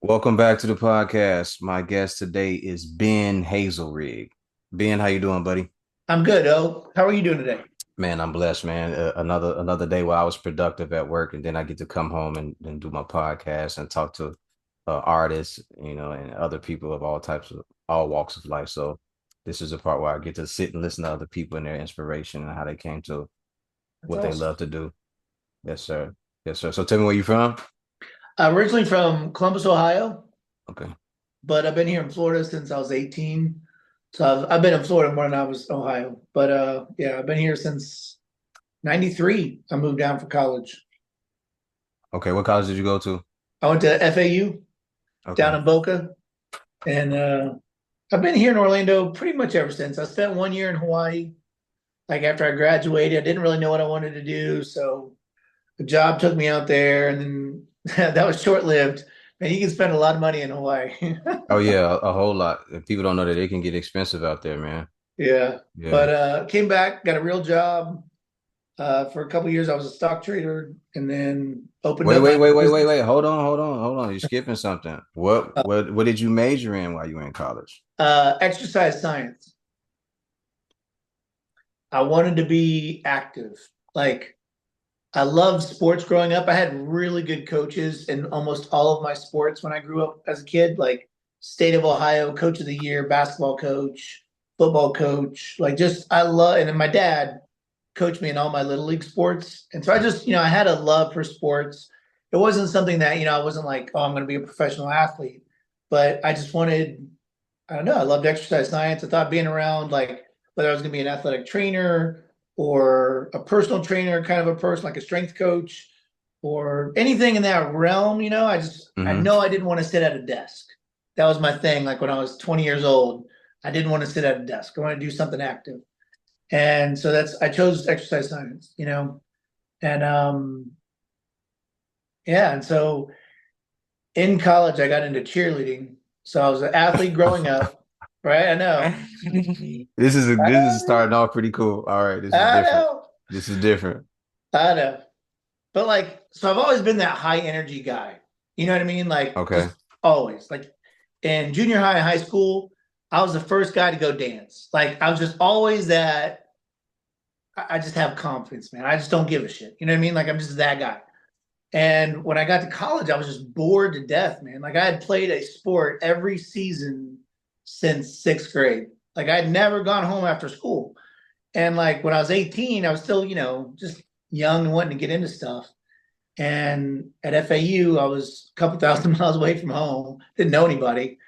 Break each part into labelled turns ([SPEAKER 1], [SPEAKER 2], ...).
[SPEAKER 1] Welcome back to the podcast. My guest today is Ben Hazelrig. Ben, how you doing, buddy?
[SPEAKER 2] I'm good, Oh. How are you doing today?
[SPEAKER 1] Man, I'm blessed, man. Another day where I was productive at work, and then I get to come home and do my podcast and talk to artists, and other people of all types of all walks of life. So this is a part where I get to sit and listen to other people and their inspiration and how they came to
[SPEAKER 2] That's
[SPEAKER 1] what they
[SPEAKER 2] awesome.
[SPEAKER 1] love to do. Yes, sir. Yes, sir. So tell me where you from?
[SPEAKER 2] Originally from Columbus, Ohio,
[SPEAKER 1] Okay.
[SPEAKER 2] but I've been here in Florida since I was 18. So I've been in Florida more than I was Ohio. But yeah, I've been here since 93. I moved down for college.
[SPEAKER 1] Okay. What college did you go to?
[SPEAKER 2] I went to FAU down
[SPEAKER 1] Okay.
[SPEAKER 2] in Boca, and I've been here in Orlando pretty much ever since. I spent 1 year in Hawaii. Like after I graduated, I didn't really know what I wanted to do, so the job took me out there, and then that was short lived. And you can spend a lot of money in Hawaii.
[SPEAKER 1] Oh yeah, a whole lot. If people don't know that it can get expensive out there, man.
[SPEAKER 2] Yeah.
[SPEAKER 1] Yeah.
[SPEAKER 2] But came back, got a real job. For a couple of years, I was a stock trader and then opened
[SPEAKER 1] Wait,
[SPEAKER 2] up
[SPEAKER 1] wait,
[SPEAKER 2] my
[SPEAKER 1] wait, wait, wait,
[SPEAKER 2] business.
[SPEAKER 1] wait. Hold on. You're skipping something. What did you major in while you were in college?
[SPEAKER 2] Exercise science. I wanted to be active. Like, I loved sports growing up. I had really good coaches in almost all of my sports when I grew up as a kid, like state of Ohio, coach of the year, basketball coach, football coach. Like, just, I love, and then my dad coached me in all my little league sports. And so I just, I had a love for sports. It wasn't something that, I wasn't like, oh, I'm going to be a professional athlete, but I just wanted, I don't know, I loved exercise science. I thought being around, like, whether I was going to be an athletic trainer or a personal trainer, kind of a person like a strength coach or anything in that realm, I
[SPEAKER 1] Mm-hmm.
[SPEAKER 2] know I didn't want to sit at a desk. That was my thing. Like when I was 20 years old, I didn't want to sit at a desk. I want to do something active. And so I chose exercise science, and yeah. And so in college, I got into cheerleading. So I was an athlete growing up, right? I know.
[SPEAKER 1] This is starting off pretty cool. All right, this is
[SPEAKER 2] I
[SPEAKER 1] different.
[SPEAKER 2] know.
[SPEAKER 1] This is different.
[SPEAKER 2] I know. But like, so I've always been that high energy guy. You know what I mean? Like,
[SPEAKER 1] Okay.
[SPEAKER 2] just always. Like in junior high and high school, I was the first guy to go dance. Like, I was just always that. I just have confidence, man. I just don't give a shit. You know what I mean? Like, I'm just that guy. And when I got to college, I was just bored to death, man. Like, I had played a sport every season since sixth grade. Like, I'd never gone home after school. And like when I was 18, I was still, just young and wanting to get into stuff. And at FAU, I was a couple thousand miles away from home, didn't know anybody.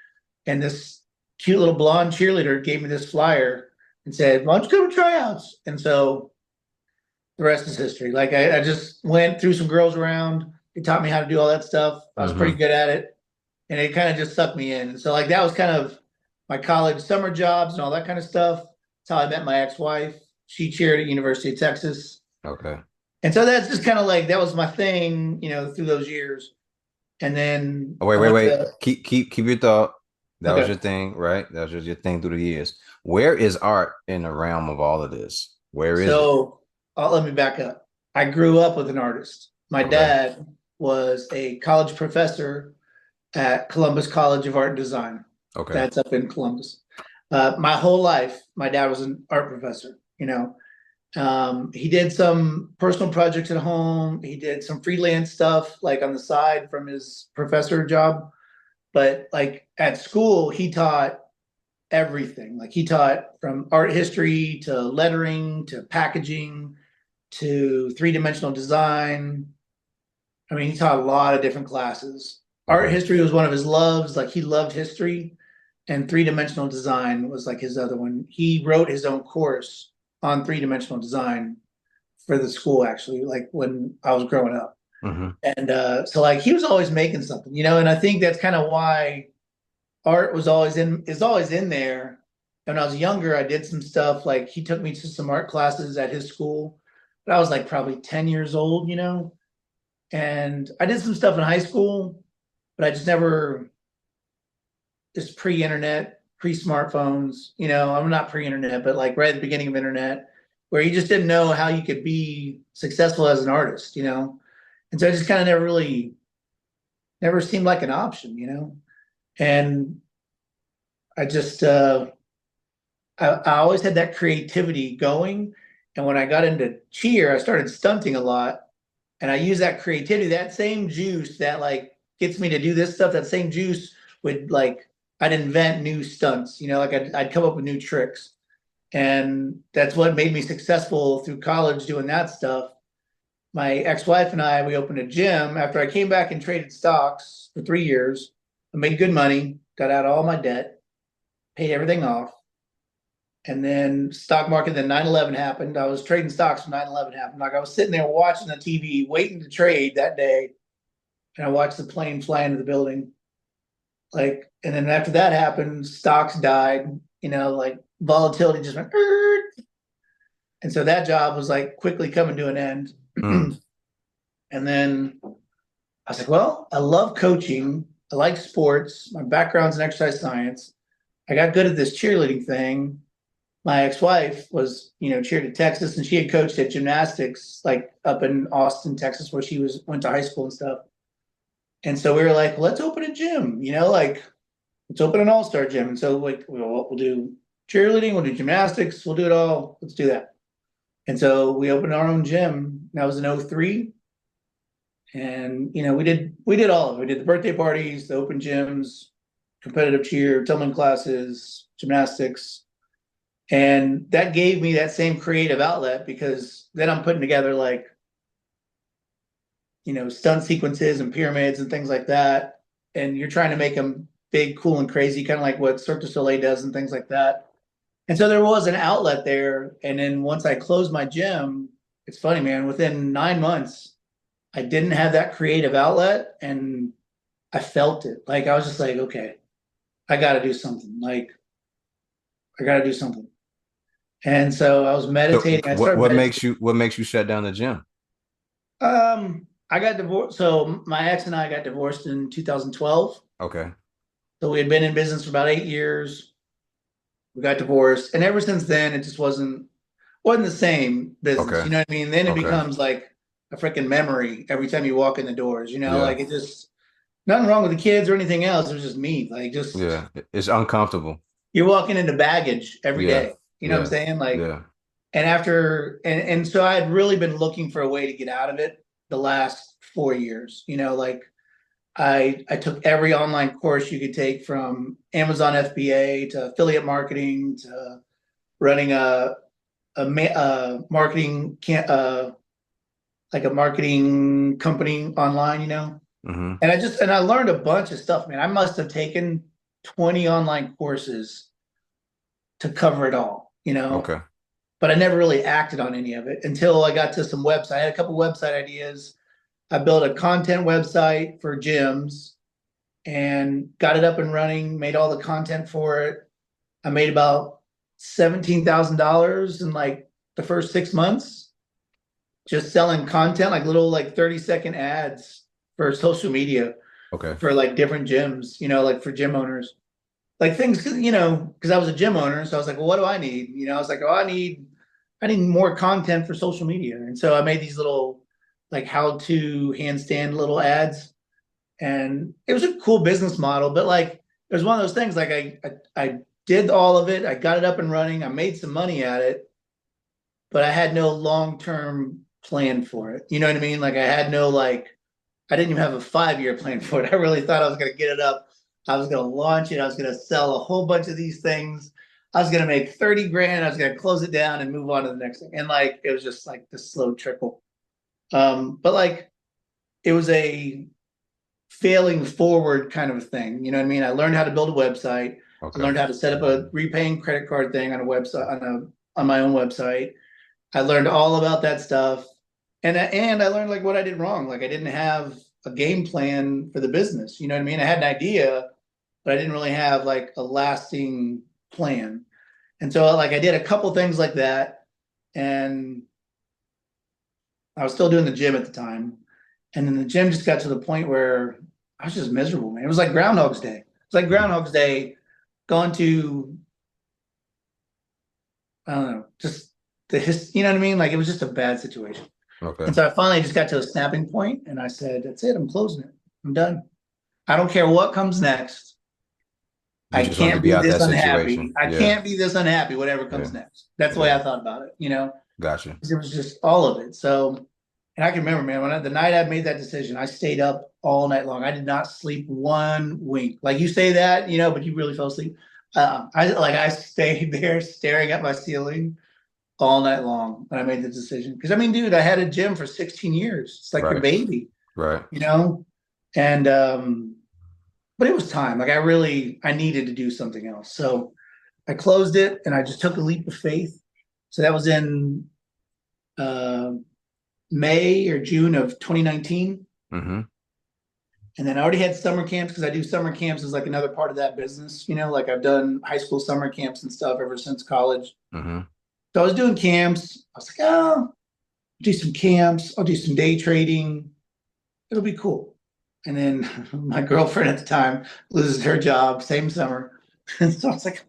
[SPEAKER 2] And this cute little blonde cheerleader gave me this flyer and said, "Why don't you come to tryouts?" And so the rest is history. Like I just went through some girls around. They taught me how to do all that stuff. I was pretty
[SPEAKER 1] Mm-hmm.
[SPEAKER 2] good at it. And it kind of just sucked me in. And so like that was kind of my college summer jobs and all that kind of stuff. That's how I met my ex-wife. She cheered at University of Texas.
[SPEAKER 1] Okay.
[SPEAKER 2] And so that's just kind of like that was my thing, through those years. And then
[SPEAKER 1] Oh, wait,
[SPEAKER 2] I
[SPEAKER 1] wait,
[SPEAKER 2] went
[SPEAKER 1] wait.
[SPEAKER 2] to
[SPEAKER 1] Keep your thought. That was
[SPEAKER 2] okay.
[SPEAKER 1] your thing, right? That was just your thing through the years. Where is art in the realm of all of this? Where is it?
[SPEAKER 2] So let me back up. I grew up with an artist. My
[SPEAKER 1] Okay.
[SPEAKER 2] dad was a college professor at Columbus College of Art and Design.
[SPEAKER 1] Okay.
[SPEAKER 2] That's up in Columbus. My whole life, my dad was an art professor. He did some personal projects at home. He did some freelance stuff like on the side from his professor job. But like at school, he taught everything. Like he taught from art history to lettering to packaging to three-dimensional design. I mean, he taught a lot of different classes. Art
[SPEAKER 1] Okay.
[SPEAKER 2] history was one of his loves. Like he loved history, and three-dimensional design was like his other one. He wrote his own course on three-dimensional design for the school, actually, like when I was growing up.
[SPEAKER 1] Mm-hmm.
[SPEAKER 2] And so like he was always making something. And I think that's kind of why art was always in is always in there. And when I was younger, I did some stuff like he took me to some art classes at his school, but I was like probably 10 years old. And I did some stuff in high school, but I just never just pre-internet, pre-smartphones. I'm not pre-internet, but like right at the beginning of internet, where you just didn't know how you could be successful as an artist. And so I just kind of never seemed like an option, you know? And I just, I always had that creativity going. And when I got into cheer, I started stunting a lot. And I use that creativity, that same juice that like gets me to do this stuff, that same juice would like, I'd invent new stunts, you know, like I'd come up with new tricks. And that's what made me successful through college doing that stuff. My ex-wife and I, we opened a gym after I came back and traded stocks for 3 years. I made good money, got out all my debt, paid everything off. And then stock market, then 9/11 happened. I was trading stocks when 9/11 happened. Like I was sitting there watching the TV, waiting to trade that day. And I watched the plane fly into the building. Like, and then after that happened, stocks died, you know, like volatility just went, and so that job was like quickly coming to an end.
[SPEAKER 1] Mm.
[SPEAKER 2] And then I was like, well, I love coaching. I like sports. My background's in exercise science. I got good at this cheerleading thing. My ex-wife was, you know, cheered at Texas, and she had coached at gymnastics, like up in Austin, Texas, where she went to high school and stuff. And so we were like, let's open a gym, you know, like let's open an all-star gym. And so like we'll do cheerleading, we'll do gymnastics, we'll do it all. Let's do that. And so we opened our own gym. That was in '03. And you know, we did all of it. We did the birthday parties, the open gyms, competitive cheer, tumbling classes, gymnastics. And that gave me that same creative outlet because then I'm putting together like, you know, stunt sequences and pyramids and things like that. And you're trying to make them big, cool, and crazy, kind of like what Cirque du Soleil does and things like that. And so there was an outlet there. And then once I closed my gym, it's funny, man, within 9 months, I didn't have that creative outlet and I felt it. Like I was just like, okay, I got to do something. Like I got to do something. And so I was
[SPEAKER 1] So
[SPEAKER 2] meditating. I
[SPEAKER 1] what
[SPEAKER 2] started
[SPEAKER 1] what
[SPEAKER 2] meditating.
[SPEAKER 1] makes you what makes you shut down the gym?
[SPEAKER 2] I got divorced. So my ex and I got divorced in 2012.
[SPEAKER 1] Okay.
[SPEAKER 2] So we had been in business for about 8 years. We got divorced, and ever since then, it just wasn't the same business.
[SPEAKER 1] Okay.
[SPEAKER 2] You know what I mean? Then it
[SPEAKER 1] Okay.
[SPEAKER 2] becomes like a freaking memory every time you walk in the doors. You know,
[SPEAKER 1] Yeah.
[SPEAKER 2] like it just nothing wrong with the kids or anything else. It was just me. Like just
[SPEAKER 1] Yeah. It's uncomfortable.
[SPEAKER 2] you're walking into baggage every
[SPEAKER 1] Yeah.
[SPEAKER 2] day. You know what I'm
[SPEAKER 1] Yeah.
[SPEAKER 2] saying? Like,
[SPEAKER 1] Yeah.
[SPEAKER 2] and after and so I had really been looking for a way to get out of it the last 4 years. You know, like I took every online course you could take from Amazon FBA to affiliate marketing to running a marketing can like a marketing company online, you know.
[SPEAKER 1] Hmm.
[SPEAKER 2] And I learned a bunch of stuff, man. I must have taken 20 online courses to cover it all, you know.
[SPEAKER 1] Okay.
[SPEAKER 2] But I never really acted on any of it until I got to some website. I had a couple website ideas. I built a content website for gyms and got it up and running, made all the content for it. I made about $17,000 in like the first 6 months just selling content, like little like 30-second ads for social media
[SPEAKER 1] Okay.
[SPEAKER 2] for like different gyms, you know, like for gym owners. Like things, you know, because I was a gym owner. So I was like, well, what do I need? You know, I was like, oh, I need more content for social media. And so I made these little like how to handstand little ads. And it was a cool business model, but like it was one of those things like I did all of it, I got it up and running, I made some money at it, but I had no long-term plan for it. You know what I mean? Like I had no like I didn't even have a 5 year plan for it. I really thought I was gonna get it up. I was gonna launch it, I was gonna sell a whole bunch of these things. I was gonna make 30 grand, I was gonna close it down and move on to the next thing. And like it was just like this slow trickle. But like it was a failing forward kind of a thing. You know what I mean? I learned how to build a website. I
[SPEAKER 1] Okay.
[SPEAKER 2] learned how to set up a repaying credit card thing on a website on my own website. I learned all about that stuff. And I learned like what I did wrong. Like I didn't have a game plan for the business. You know what I mean? I had an idea, but I didn't really have like a lasting plan. And so like I did a couple things like that. And I was still doing the gym at the time. And then the gym just got to the point where I was just miserable, man. It was like Groundhog's Day. It's like
[SPEAKER 1] Mhm.
[SPEAKER 2] Groundhog's Day gone to, I don't know, just you know what I mean? Like it was just a bad situation. And
[SPEAKER 1] Okay.
[SPEAKER 2] so I finally just got to a snapping point and I said, that's it, I'm closing it. I'm done. I don't care what comes next.
[SPEAKER 1] You
[SPEAKER 2] I
[SPEAKER 1] just want to
[SPEAKER 2] can't
[SPEAKER 1] be
[SPEAKER 2] be
[SPEAKER 1] out
[SPEAKER 2] this
[SPEAKER 1] that situation.
[SPEAKER 2] unhappy. I
[SPEAKER 1] Yeah.
[SPEAKER 2] can't be this unhappy, whatever
[SPEAKER 1] Yeah.
[SPEAKER 2] comes next. That's the way
[SPEAKER 1] Yeah.
[SPEAKER 2] I thought about it, you know?
[SPEAKER 1] Gotcha.
[SPEAKER 2] It was just all of it. So, and I can remember, man, the night I made that decision, I stayed up all night long. I did not sleep one wink. Like you say that, you know, but you really fell asleep. I stayed there staring at my ceiling all night long when I made the decision. Because I mean, dude, I had a gym for 16 years. It's like your
[SPEAKER 1] Right.
[SPEAKER 2] baby,
[SPEAKER 1] Right.
[SPEAKER 2] you know? And but it was time. Like I needed to do something else. So I closed it and I just took a leap of faith. So that was in uh May or June of 2019.
[SPEAKER 1] Mm-hmm.
[SPEAKER 2] And then I already had summer camps because I do summer camps as like another part of that business. You know, like I've done high school summer camps and stuff ever since college.
[SPEAKER 1] Mm-hmm.
[SPEAKER 2] So I was doing camps. I was like, oh, I'll do some camps. I'll do some day trading. It'll be cool. And then my girlfriend at the time loses her job, same summer. And so I was like,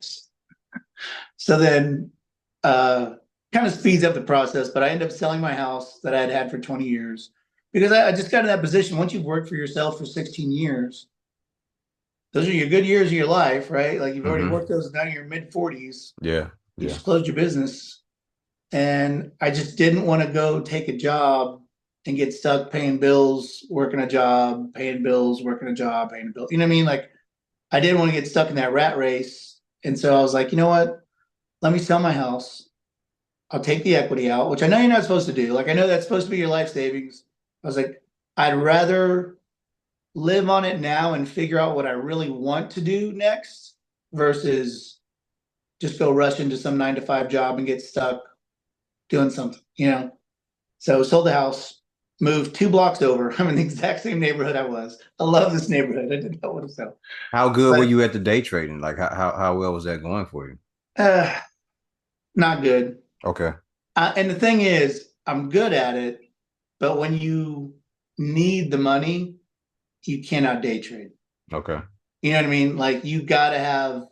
[SPEAKER 2] so then uh kind of speeds up the process, but I end up selling my house that I had had for 20 years because I just got in that position. Once you've worked for yourself for 16 years, those are your good years of your life, right? Like you've already
[SPEAKER 1] Mm-hmm.
[SPEAKER 2] worked those down in your mid 40s.
[SPEAKER 1] Yeah.
[SPEAKER 2] You
[SPEAKER 1] Yeah.
[SPEAKER 2] just closed your business. And I just didn't want to go take a job and get stuck paying bills, working a job, paying bills, working a job, paying a bill. You know what I mean? Like I didn't want to get stuck in that rat race. And so I was like, you know what? Let me sell my house. I'll take the equity out, which I know you're not supposed to do. Like I know that's supposed to be your life savings. I was like, I'd rather live on it now and figure out what I really want to do next versus just go rush into some 9 to 5 job and get stuck doing something, you know? So sold the house, moved 2 blocks over. I'm in the exact same neighborhood I was. I love this neighborhood. I didn't know what to sell,
[SPEAKER 1] How good were
[SPEAKER 2] but
[SPEAKER 1] you at the day trading? Like how well was that going for you?
[SPEAKER 2] uh, not good.
[SPEAKER 1] Okay.
[SPEAKER 2] And the thing is, I'm good at it, but when you need the money, you cannot day trade.
[SPEAKER 1] Okay.
[SPEAKER 2] You know what I mean? Like you got to have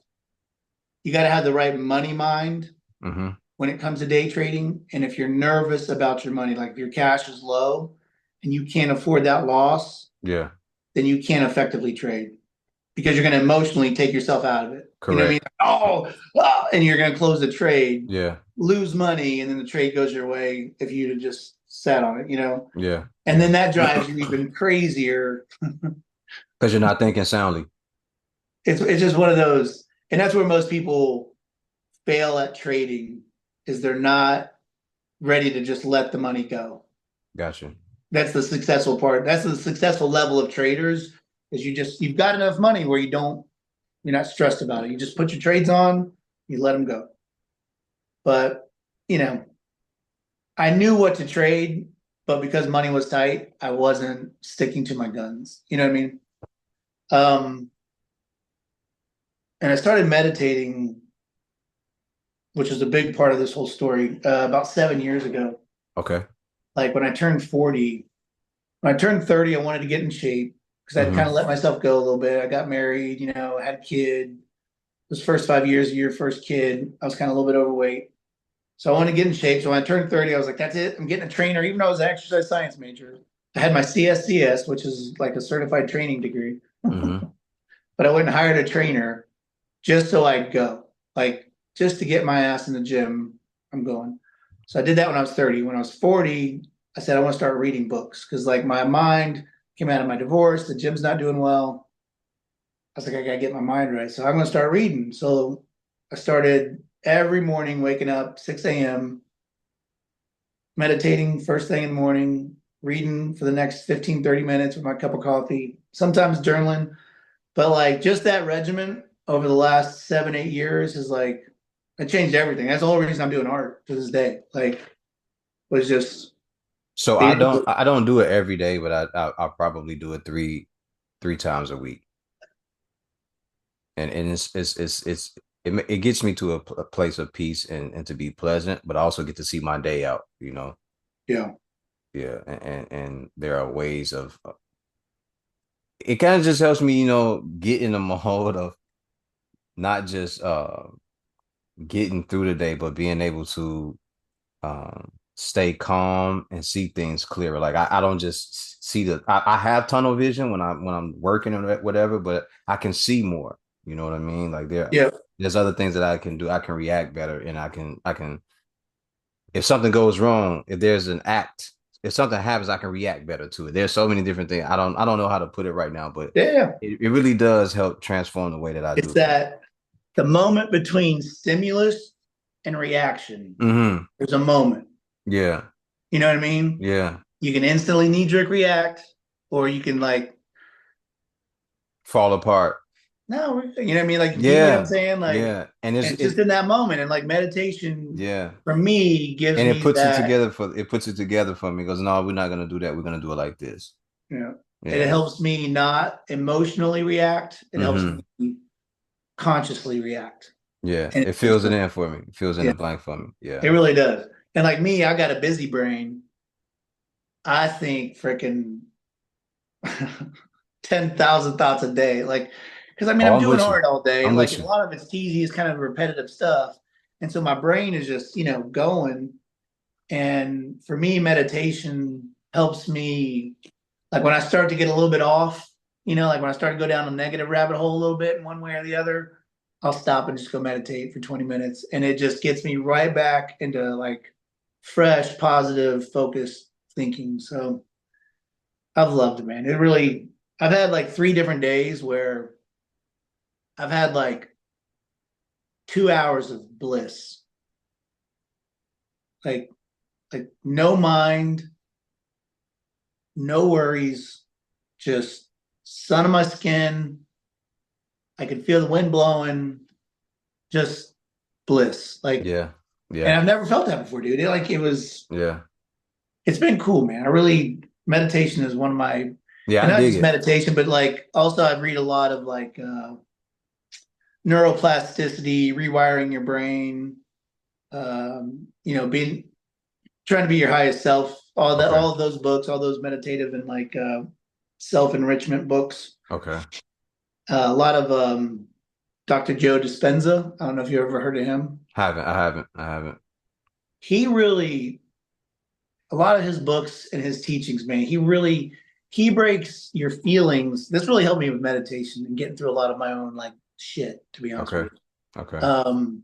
[SPEAKER 2] the right money mind
[SPEAKER 1] Mm-hmm.
[SPEAKER 2] when it comes to day trading. And if you're nervous about your money, like if your cash is low and you can't afford that loss,
[SPEAKER 1] Yeah.
[SPEAKER 2] then you can't effectively trade because you're going to emotionally take yourself out of it. You know what I mean?
[SPEAKER 1] Correct.
[SPEAKER 2] And you're going to close the trade,
[SPEAKER 1] Yeah.
[SPEAKER 2] lose money, and then the trade goes your way if you'd have just sat on it, you know?
[SPEAKER 1] Yeah.
[SPEAKER 2] And
[SPEAKER 1] Yeah.
[SPEAKER 2] then that drives you even crazier.
[SPEAKER 1] Because you're not thinking soundly.
[SPEAKER 2] It's just one of those, and that's where most people fail at trading is they're not ready to just let the money go.
[SPEAKER 1] Gotcha.
[SPEAKER 2] That's the successful part. That's the successful level of traders is you've got enough money where you're not stressed about it. You just put your trades on, you let them go. But you know, I knew what to trade, but because money was tight, I wasn't sticking to my guns. You know what I mean? Um, and I started meditating, which is a big part of this whole story, about 7 years ago.
[SPEAKER 1] Okay.
[SPEAKER 2] Like when I turned 40, when I turned 30, I wanted to get in shape because I'd kind
[SPEAKER 1] Mm-hmm.
[SPEAKER 2] of let myself go a little bit. I got married, you know, had a kid. Those first 5 years of your first kid, I was kind of a little bit overweight. So I wanted to get in shape. So when I turned 30, I was like, that's it. I'm getting a trainer, even though I was an exercise science major. I had my CSCS, which is like a certified training degree,
[SPEAKER 1] Mm-hmm.
[SPEAKER 2] but I went and hired a trainer just so I'd go, like just to get my ass in the gym. I'm going. So I did that when I was 30. When I was 40, I said I want to start reading books because like my mind came out of my divorce. The gym's not doing well. I was like, I gotta get my mind right. So I'm gonna start reading. So I started every morning waking up 6 a.m., meditating first thing in the morning, reading for the next 15, 30 minutes with my cup of coffee, sometimes journaling. But like just that regimen over the last 7, 8 years is like it changed everything. That's the whole reason I'm doing art to this day. Like was just
[SPEAKER 1] So I
[SPEAKER 2] being able
[SPEAKER 1] don't
[SPEAKER 2] to,
[SPEAKER 1] I don't do it every day, but I'll probably do it three times a week. And it gets me to a place of peace and to be pleasant, but I also get to see my day out, you know.
[SPEAKER 2] yeah.
[SPEAKER 1] Yeah, and there are ways of it kind of just helps me, you know, get in the mode of not just getting through the day, but being able to stay calm and see things clearer. Like I don't just see I have tunnel vision when I'm working or whatever, but I can see more. You know what I mean? Like
[SPEAKER 2] Yeah.
[SPEAKER 1] there's other things that I can do. I can react better, and I can if something goes wrong, if there's an act, if something happens, I can react better to it. There's so many different things. I don't know how to put it right now, but
[SPEAKER 2] Yeah.
[SPEAKER 1] it really does help transform the way that I
[SPEAKER 2] It's
[SPEAKER 1] do things.
[SPEAKER 2] that the moment between stimulus and reaction.
[SPEAKER 1] Hmm.
[SPEAKER 2] There's a moment.
[SPEAKER 1] Yeah.
[SPEAKER 2] You know what I mean?
[SPEAKER 1] Yeah.
[SPEAKER 2] You can instantly knee jerk react, or you can like,
[SPEAKER 1] Fall apart.
[SPEAKER 2] no, you know what I mean? Like, do you get what I'm
[SPEAKER 1] Yeah.
[SPEAKER 2] saying? Like,
[SPEAKER 1] Yeah. And
[SPEAKER 2] and it's just in that moment. And like meditation
[SPEAKER 1] yeah.
[SPEAKER 2] for me gives
[SPEAKER 1] And
[SPEAKER 2] me that,
[SPEAKER 1] it puts it together for me. It goes, no, we're not gonna do that. We're gonna do it like this.
[SPEAKER 2] you know, it
[SPEAKER 1] Yeah.
[SPEAKER 2] helps me not emotionally react. It helps
[SPEAKER 1] Hmm.
[SPEAKER 2] me consciously react.
[SPEAKER 1] Yeah.
[SPEAKER 2] And
[SPEAKER 1] It
[SPEAKER 2] it's
[SPEAKER 1] fills
[SPEAKER 2] just
[SPEAKER 1] it
[SPEAKER 2] like,
[SPEAKER 1] in for me. It fills in
[SPEAKER 2] yeah,
[SPEAKER 1] the blank for me.
[SPEAKER 2] it
[SPEAKER 1] Yeah.
[SPEAKER 2] really does. And like me, I got a busy brain. I think freaking 10,000 thoughts a day. Like, because I mean,
[SPEAKER 1] Oh,
[SPEAKER 2] I'm
[SPEAKER 1] I'm
[SPEAKER 2] doing
[SPEAKER 1] with you.
[SPEAKER 2] art all day.
[SPEAKER 1] I'm
[SPEAKER 2] Like,
[SPEAKER 1] with
[SPEAKER 2] and a
[SPEAKER 1] you.
[SPEAKER 2] lot of it's easy, it's kind of repetitive stuff. And so my brain is just, going. And for me, meditation helps me, like when I start to get a little bit off, like when I start to go down a negative rabbit hole a little bit in one way or the other, I'll stop and just go meditate for 20 minutes. And it just gets me right back into like fresh, positive, focused thinking. So I've loved it, man. It really, I've had like 3 different days where I've had like 2 hours of bliss, like, no mind, no worries, just sun on my skin. I could feel the wind blowing, just bliss. Like,
[SPEAKER 1] Yeah.
[SPEAKER 2] and
[SPEAKER 1] Yeah.
[SPEAKER 2] I've never felt that before, dude.
[SPEAKER 1] Yeah.
[SPEAKER 2] It's been cool, man. I really, meditation is one of my,
[SPEAKER 1] Yeah.
[SPEAKER 2] and
[SPEAKER 1] I
[SPEAKER 2] not
[SPEAKER 1] dig
[SPEAKER 2] just
[SPEAKER 1] it.
[SPEAKER 2] meditation, but like also I read a lot of like neuroplasticity, rewiring your brain, being trying to be your highest self,
[SPEAKER 1] Okay.
[SPEAKER 2] all of those books, all those meditative and like self enrichment books.
[SPEAKER 1] Okay.
[SPEAKER 2] A lot of Dr. Joe Dispenza. I don't know if you ever heard of him.
[SPEAKER 1] I haven't.
[SPEAKER 2] He really, a lot of his books and his teachings, man, he breaks your feelings. This really helped me with meditation and getting through a lot of my own like shit, to be honest with
[SPEAKER 1] Okay.
[SPEAKER 2] you.
[SPEAKER 1] Okay.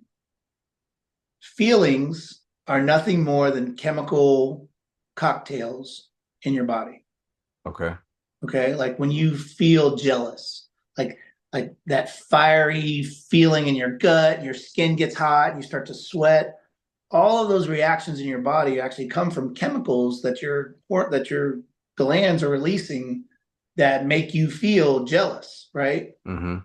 [SPEAKER 2] Feelings are nothing more than chemical cocktails in your body.
[SPEAKER 1] Okay.
[SPEAKER 2] Okay. Like when you feel jealous, like that fiery feeling in your gut, your skin gets hot, you start to sweat. All of those reactions in your body actually come from chemicals that your glands are releasing that make you feel jealous, right?
[SPEAKER 1] Mm-hmm.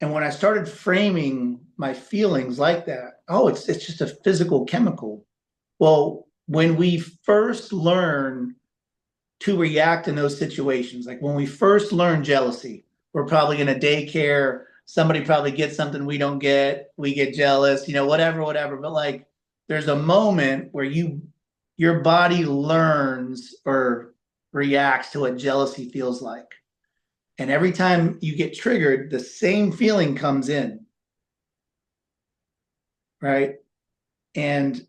[SPEAKER 2] And when I started framing my feelings like that, oh, it's just a physical chemical. Well, when we first learn to react in those situations, like when we first learn jealousy, we're probably in a daycare, somebody probably gets something we don't get, we get jealous, whatever, whatever. But like there's a moment where your body learns or reacts to what jealousy feels like. And every time you get triggered, the same feeling comes in, right? And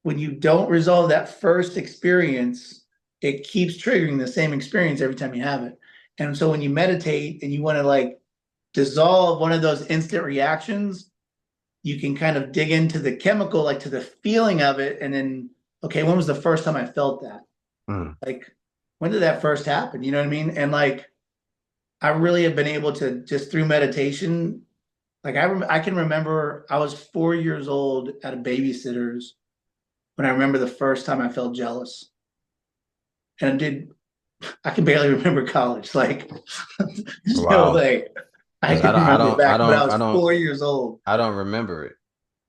[SPEAKER 2] when you don't resolve that first experience, it keeps triggering the same experience every time you have it. And so when you meditate and you want to like dissolve one of those instant reactions, you can kind of dig into the chemical, like to the feeling of it. And then, okay, when was the first time I felt that?
[SPEAKER 1] Mm.
[SPEAKER 2] Like, when did that first happen? You know what I mean? And like, I really have been able to just through meditation, like I can remember I was 4 years old at a babysitter's when I remember the first time I felt jealous. And I can barely remember college. Like,
[SPEAKER 1] Wow.
[SPEAKER 2] like I
[SPEAKER 1] Because
[SPEAKER 2] can remember back when I was
[SPEAKER 1] I don't
[SPEAKER 2] 4 years old.
[SPEAKER 1] I don't remember it.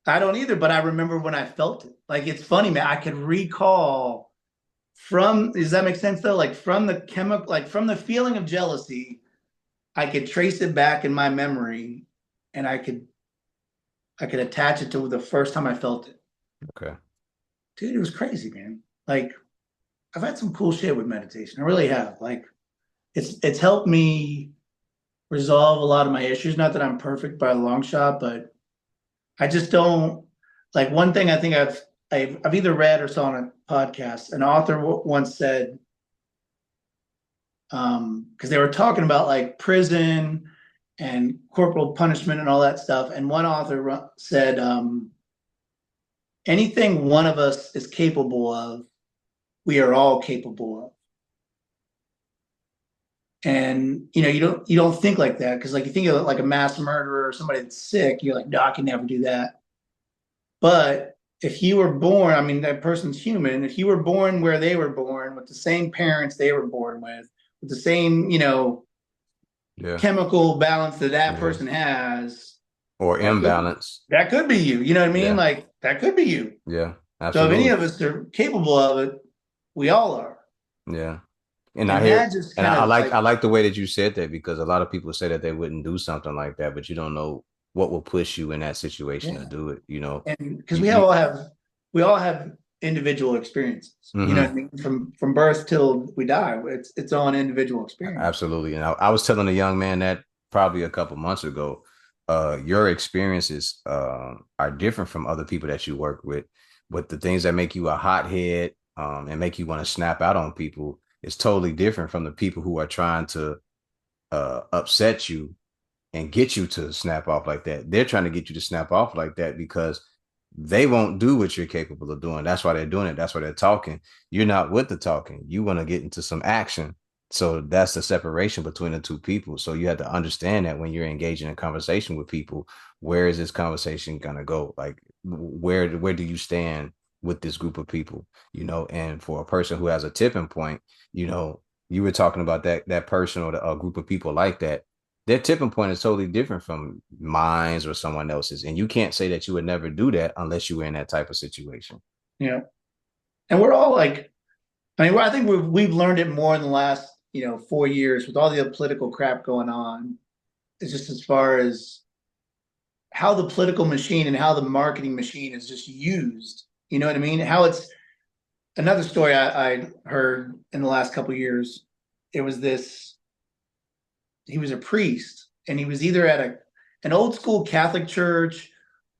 [SPEAKER 2] I don't either, but I remember when I felt it. Like, it's funny, man. I could recall does that make sense though? Like from the chemical, like from the feeling of jealousy, I could trace it back in my memory and I could attach it to the first time I felt it.
[SPEAKER 1] Okay.
[SPEAKER 2] Dude, it was crazy, man. Like, I've had some cool shit with meditation. I really have. Like, it's helped me resolve a lot of my issues. Not that I'm perfect by a long shot, but I just don't like one thing I think I've either read or saw on a podcast. An author once said, because they were talking about like prison and corporal punishment and all that stuff. And one author said, anything one of us is capable of, we are all capable of. And you don't think like that because like you think of like a mass murderer or somebody that's sick, you're like, no, I can never do that. But if you were born, I mean, that person's human. If you were born where they were born, with the same parents they were born with the same,
[SPEAKER 1] Yeah.
[SPEAKER 2] chemical balance that that
[SPEAKER 1] Yeah.
[SPEAKER 2] person has,
[SPEAKER 1] Or
[SPEAKER 2] that could
[SPEAKER 1] imbalance.
[SPEAKER 2] that could be you. You know what I mean?
[SPEAKER 1] Yeah.
[SPEAKER 2] Like that could be you.
[SPEAKER 1] Yeah.
[SPEAKER 2] So if any
[SPEAKER 1] Absolutely.
[SPEAKER 2] of us are capable of it, we all are.
[SPEAKER 1] Yeah. And I
[SPEAKER 2] And
[SPEAKER 1] hear,
[SPEAKER 2] that just
[SPEAKER 1] and
[SPEAKER 2] kind of
[SPEAKER 1] I
[SPEAKER 2] like,
[SPEAKER 1] like the way that you said that because a lot of people say that they wouldn't do something like that, but you don't know what will push you in that situation to
[SPEAKER 2] yeah.
[SPEAKER 1] do it. You know,
[SPEAKER 2] And because
[SPEAKER 1] you,
[SPEAKER 2] we all have individual experiences. You know what I
[SPEAKER 1] hmm
[SPEAKER 2] mean? From birth till we die, it's all an individual experience.
[SPEAKER 1] absolutely. And I was telling a young man that probably a couple months ago, your experiences are different from other people that you work with. But the things that make you a hothead and make you want to snap out on people is totally different from the people who are trying to upset you and get you to snap off like that. They're trying to get you to snap off like that because they won't do what you're capable of doing. That's why they're doing it. That's why they're talking. You're not with the talking. You want to get into some action. So that's the separation between the two people. So you have to understand that when you're engaging in conversation with people, where is this conversation gonna go? Like where do you stand with this group of people? And for a person who has a tipping point, you were talking about that person or a group of people like that, their tipping point is totally different from mine or someone else's. And you can't say that you would never do that unless you were in that type of situation.
[SPEAKER 2] Yeah. And we're all like, I mean, I think we've learned it more in the last, 4 years with all the political crap going on. It's just as far as how the political machine and how the marketing machine is just used. You know what I mean? How it's another story I heard in the last couple of years. It was this. He was a priest, and he was either at an old school Catholic church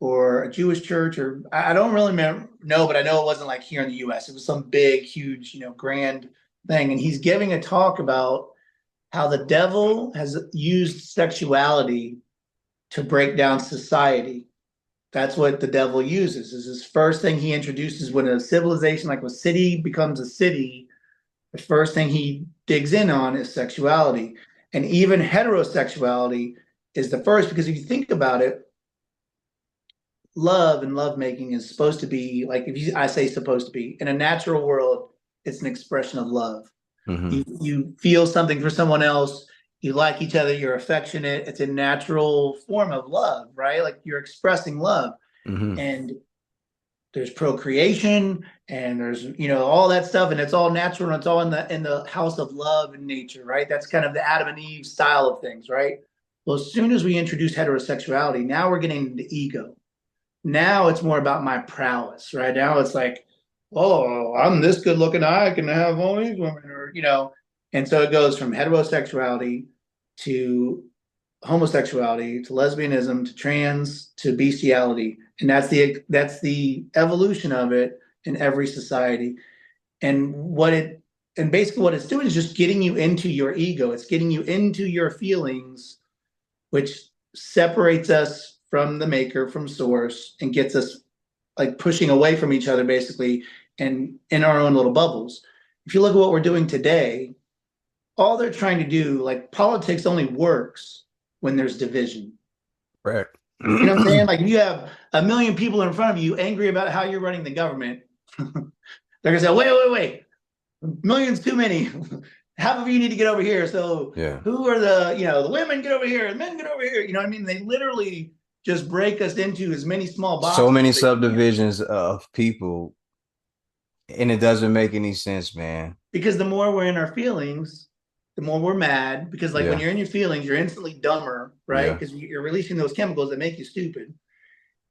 [SPEAKER 2] or a Jewish church, or I don't really know, but I know it wasn't like here in the U.S. It was some big, huge, grand thing, and he's giving a talk about how the devil has used sexuality to break down society. That's what the devil uses. Is his first thing he introduces when a civilization like a city becomes a city. The first thing he digs in on is sexuality, and even heterosexuality is the first because if you think about it, love and lovemaking is supposed to be like I say supposed to be in a natural world, it's an expression of love.
[SPEAKER 1] Mm-hmm.
[SPEAKER 2] You feel something for someone else, you like each other, you're affectionate, it's a natural form of love, right? Like you're expressing love.
[SPEAKER 1] Mm-hmm.
[SPEAKER 2] And there's procreation and there's all that stuff, and it's all natural, and it's all in the house of love and nature, right? That's kind of the Adam and Eve style of things, right? Well, as soon as we introduce heterosexuality, now we're getting into ego. Now it's more about my prowess, right? Now it's like, oh, I'm this good looking, I can have all these women, or. And so it goes from heterosexuality to homosexuality to lesbianism to trans to bestiality, and that's the evolution of it in every society. And basically what it's doing is just getting you into your ego. It's getting you into your feelings, which separates us from the maker, from source, and gets us like pushing away from each other basically, and in our own little bubbles. If you look at what we're doing today, all they're trying to do, like politics only works when there's division.
[SPEAKER 1] Correct.
[SPEAKER 2] You know what I'm saying? Like if you have a million people in front of you angry about how you're running the government, they're gonna say, wait, millions too many. Half of you need to get over here. So
[SPEAKER 1] Yeah.
[SPEAKER 2] who are the women get over here, the men get over here. You know what I mean? They literally just break us into as many small
[SPEAKER 1] So
[SPEAKER 2] boxes
[SPEAKER 1] many
[SPEAKER 2] as they can.
[SPEAKER 1] subdivisions of people, and it doesn't make any sense, man.
[SPEAKER 2] Because the more we're in our feelings, the more we're mad. Because like when
[SPEAKER 1] Yeah.
[SPEAKER 2] you're in your feelings, you're instantly dumber, right?
[SPEAKER 1] Yeah.
[SPEAKER 2] Because you're releasing those chemicals that make you stupid.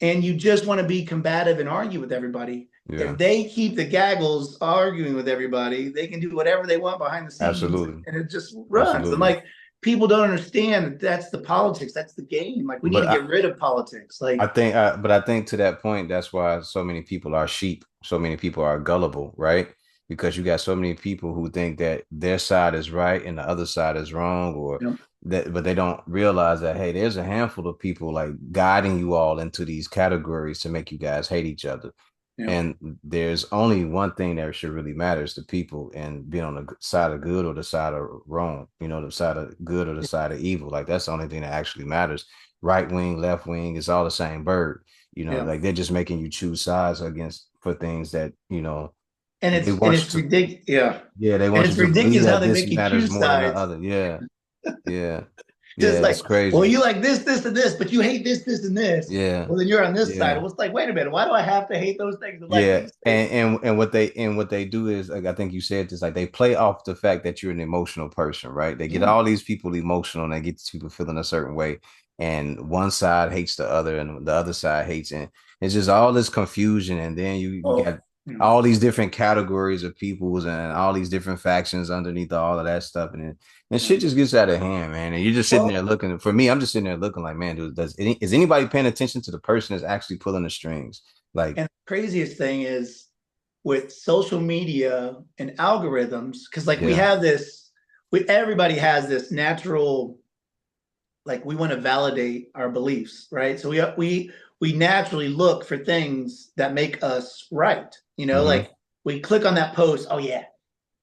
[SPEAKER 2] And you just want to be combative and argue with everybody.
[SPEAKER 1] Yeah.
[SPEAKER 2] If they keep the gaggles arguing with everybody, they can do whatever they want behind the scenes,
[SPEAKER 1] Absolutely.
[SPEAKER 2] and it just runs. And
[SPEAKER 1] Absolutely.
[SPEAKER 2] like people don't understand that that's the politics, that's the game. Like we need
[SPEAKER 1] But
[SPEAKER 2] to get rid of politics.
[SPEAKER 1] I
[SPEAKER 2] Like,
[SPEAKER 1] think, but I think to that point, that's why so many people are sheep. So many people are gullible, right? Because you got so many people who think that their side is right and the other side is wrong, or
[SPEAKER 2] you know,
[SPEAKER 1] that, but they don't realize that, hey, there's a handful of people like guiding you all into these categories to make you guys hate each other.
[SPEAKER 2] you know,
[SPEAKER 1] And there's only one thing that should really matter is the people and being on the side of good or the side of wrong, the side of good or the side of evil. Like that's the only thing that actually matters. Right wing, left wing, it's all the same bird.
[SPEAKER 2] yeah.
[SPEAKER 1] Like they're just making you choose sides against for things that, they
[SPEAKER 2] And
[SPEAKER 1] want
[SPEAKER 2] it's
[SPEAKER 1] you to,
[SPEAKER 2] ridiculous. Yeah.
[SPEAKER 1] yeah, they
[SPEAKER 2] And
[SPEAKER 1] want you
[SPEAKER 2] it's
[SPEAKER 1] to believe
[SPEAKER 2] ridiculous how
[SPEAKER 1] that
[SPEAKER 2] they
[SPEAKER 1] this
[SPEAKER 2] make you
[SPEAKER 1] matters
[SPEAKER 2] choose
[SPEAKER 1] more than the
[SPEAKER 2] sides.
[SPEAKER 1] other. Yeah, yeah,
[SPEAKER 2] Just
[SPEAKER 1] yeah. It's
[SPEAKER 2] like, well,
[SPEAKER 1] crazy.
[SPEAKER 2] you like this, and this, but you hate this, and this.
[SPEAKER 1] Yeah,
[SPEAKER 2] Well, then you're on this side.
[SPEAKER 1] yeah.
[SPEAKER 2] Well, it's like, wait a minute, why do I have to hate those things and like
[SPEAKER 1] Yeah,
[SPEAKER 2] these things?
[SPEAKER 1] and what they do is like I think you said this, like they play off the fact that you're an emotional person, right? They get
[SPEAKER 2] Yeah.
[SPEAKER 1] all these people emotional and they get these people feeling a certain way, and one side hates the other and the other side hates, and it's just all this confusion, and then you
[SPEAKER 2] Well,
[SPEAKER 1] got
[SPEAKER 2] you know,
[SPEAKER 1] all these different categories of peoples and all these different factions underneath all of that stuff, and
[SPEAKER 2] you know.
[SPEAKER 1] shit just gets out of hand, man. And you're just sitting there
[SPEAKER 2] Well,
[SPEAKER 1] looking. For me, I'm just sitting there looking like, man, is anybody paying attention to the person that's actually pulling the strings? Like,
[SPEAKER 2] and the craziest thing is with social media and algorithms, because like we
[SPEAKER 1] yeah.
[SPEAKER 2] have this, we everybody has this natural, like we want to validate our beliefs, right? So we naturally look for things that make us right.
[SPEAKER 1] Hmm.
[SPEAKER 2] Like we click on that post, oh yeah,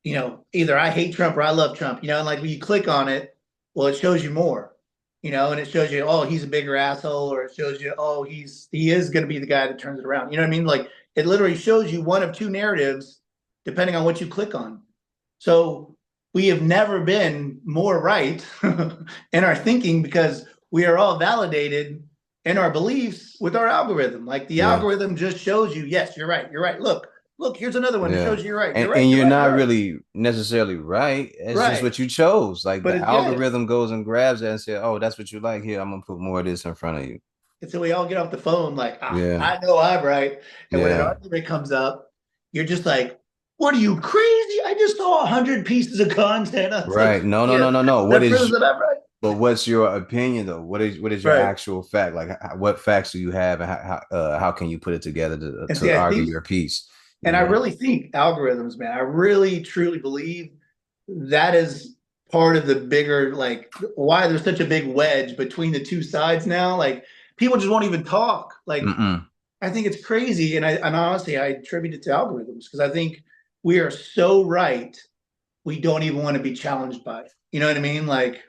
[SPEAKER 2] either I hate Trump or I love Trump, and like when you click on it, well, it shows you more, and it shows you, oh, he's a bigger asshole, or it shows you, oh, he is going to be the guy that turns it around. You know what I mean? Like it literally shows you one of two narratives depending on what you click on. So we have never been more right in our thinking because we are all validated in our beliefs with our algorithm. Like the
[SPEAKER 1] Yeah.
[SPEAKER 2] algorithm just shows you, yes, you're right, you're right. Look, here's another one that
[SPEAKER 1] Yeah.
[SPEAKER 2] shows you you're right,
[SPEAKER 1] And
[SPEAKER 2] you're right,
[SPEAKER 1] and
[SPEAKER 2] you're
[SPEAKER 1] you're
[SPEAKER 2] right,
[SPEAKER 1] not
[SPEAKER 2] you're right.
[SPEAKER 1] really necessarily right. It's just
[SPEAKER 2] Right.
[SPEAKER 1] what you chose. Like
[SPEAKER 2] But
[SPEAKER 1] the
[SPEAKER 2] it, yeah,
[SPEAKER 1] algorithm goes and grabs that and says, "Oh, that's what you like. Here, I'm gonna put more of this in front of you."
[SPEAKER 2] until we all get off the phone, like,
[SPEAKER 1] Yeah.
[SPEAKER 2] I know I'm right. And when an
[SPEAKER 1] Yeah.
[SPEAKER 2] argument comes up, you're just like, what are you crazy? I just saw 100 pieces of content. on
[SPEAKER 1] Right.
[SPEAKER 2] social
[SPEAKER 1] No, no,
[SPEAKER 2] media
[SPEAKER 1] no, no, no.
[SPEAKER 2] that proves that I'm right.
[SPEAKER 1] But what's your opinion though? What is your
[SPEAKER 2] Right.
[SPEAKER 1] actual fact? Like what facts do you have and how can you put it together to
[SPEAKER 2] And see,
[SPEAKER 1] to
[SPEAKER 2] I
[SPEAKER 1] argue
[SPEAKER 2] think,
[SPEAKER 1] your piece?
[SPEAKER 2] and I really think algorithms, man, I really truly believe that is part of the bigger, like, why there's such a big wedge between the two sides now. Like, people just won't even talk. Like,
[SPEAKER 1] Mm-mm.
[SPEAKER 2] I think it's crazy. And honestly, I attribute it to algorithms because I think we are so right, we don't even want to be challenged by it. You know what I mean? Like,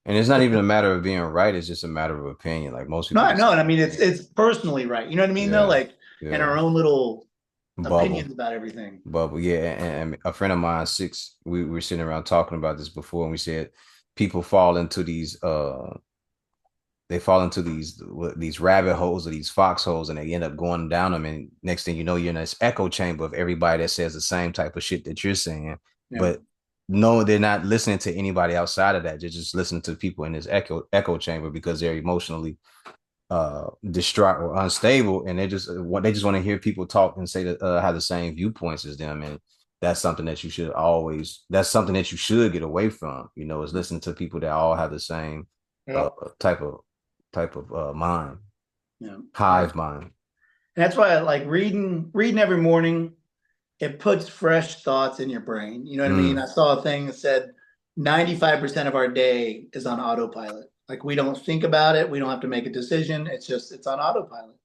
[SPEAKER 1] And it's not even a matter of being right, it's just a matter of opinion. Like most people
[SPEAKER 2] no,
[SPEAKER 1] just
[SPEAKER 2] no.
[SPEAKER 1] have
[SPEAKER 2] And I mean,
[SPEAKER 1] an
[SPEAKER 2] it's
[SPEAKER 1] opinion.
[SPEAKER 2] it's personally right. You know what I mean? Though,
[SPEAKER 1] Yeah.
[SPEAKER 2] like, in
[SPEAKER 1] Yeah.
[SPEAKER 2] our own little
[SPEAKER 1] Bubble.
[SPEAKER 2] opinions about everything.
[SPEAKER 1] Bubble. Yeah. And a friend of mine, six, we were sitting around talking about this before, and we said people fall into these rabbit holes or these foxholes, and they end up going down them, and next thing you know, you're in this echo chamber of everybody that says the same type of shit that you're saying,
[SPEAKER 2] Yeah.
[SPEAKER 1] but no, they're not listening to anybody outside of that. They're just listening to people in this echo chamber because they're emotionally distraught or unstable, and they just want to hear people talk and say that have the same viewpoints as them, and that's something that you should get away from, is listening to people that all have the same uh
[SPEAKER 2] Yeah.
[SPEAKER 1] type of mind,
[SPEAKER 2] Yeah. Yeah.
[SPEAKER 1] hive mind.
[SPEAKER 2] And that's why I like reading every morning. It puts fresh thoughts in your brain. You know what I mean?
[SPEAKER 1] Mm,
[SPEAKER 2] I saw a thing that said 95% of our day is on autopilot. Like we don't think about it, we don't have to make a decision. It's on autopilot.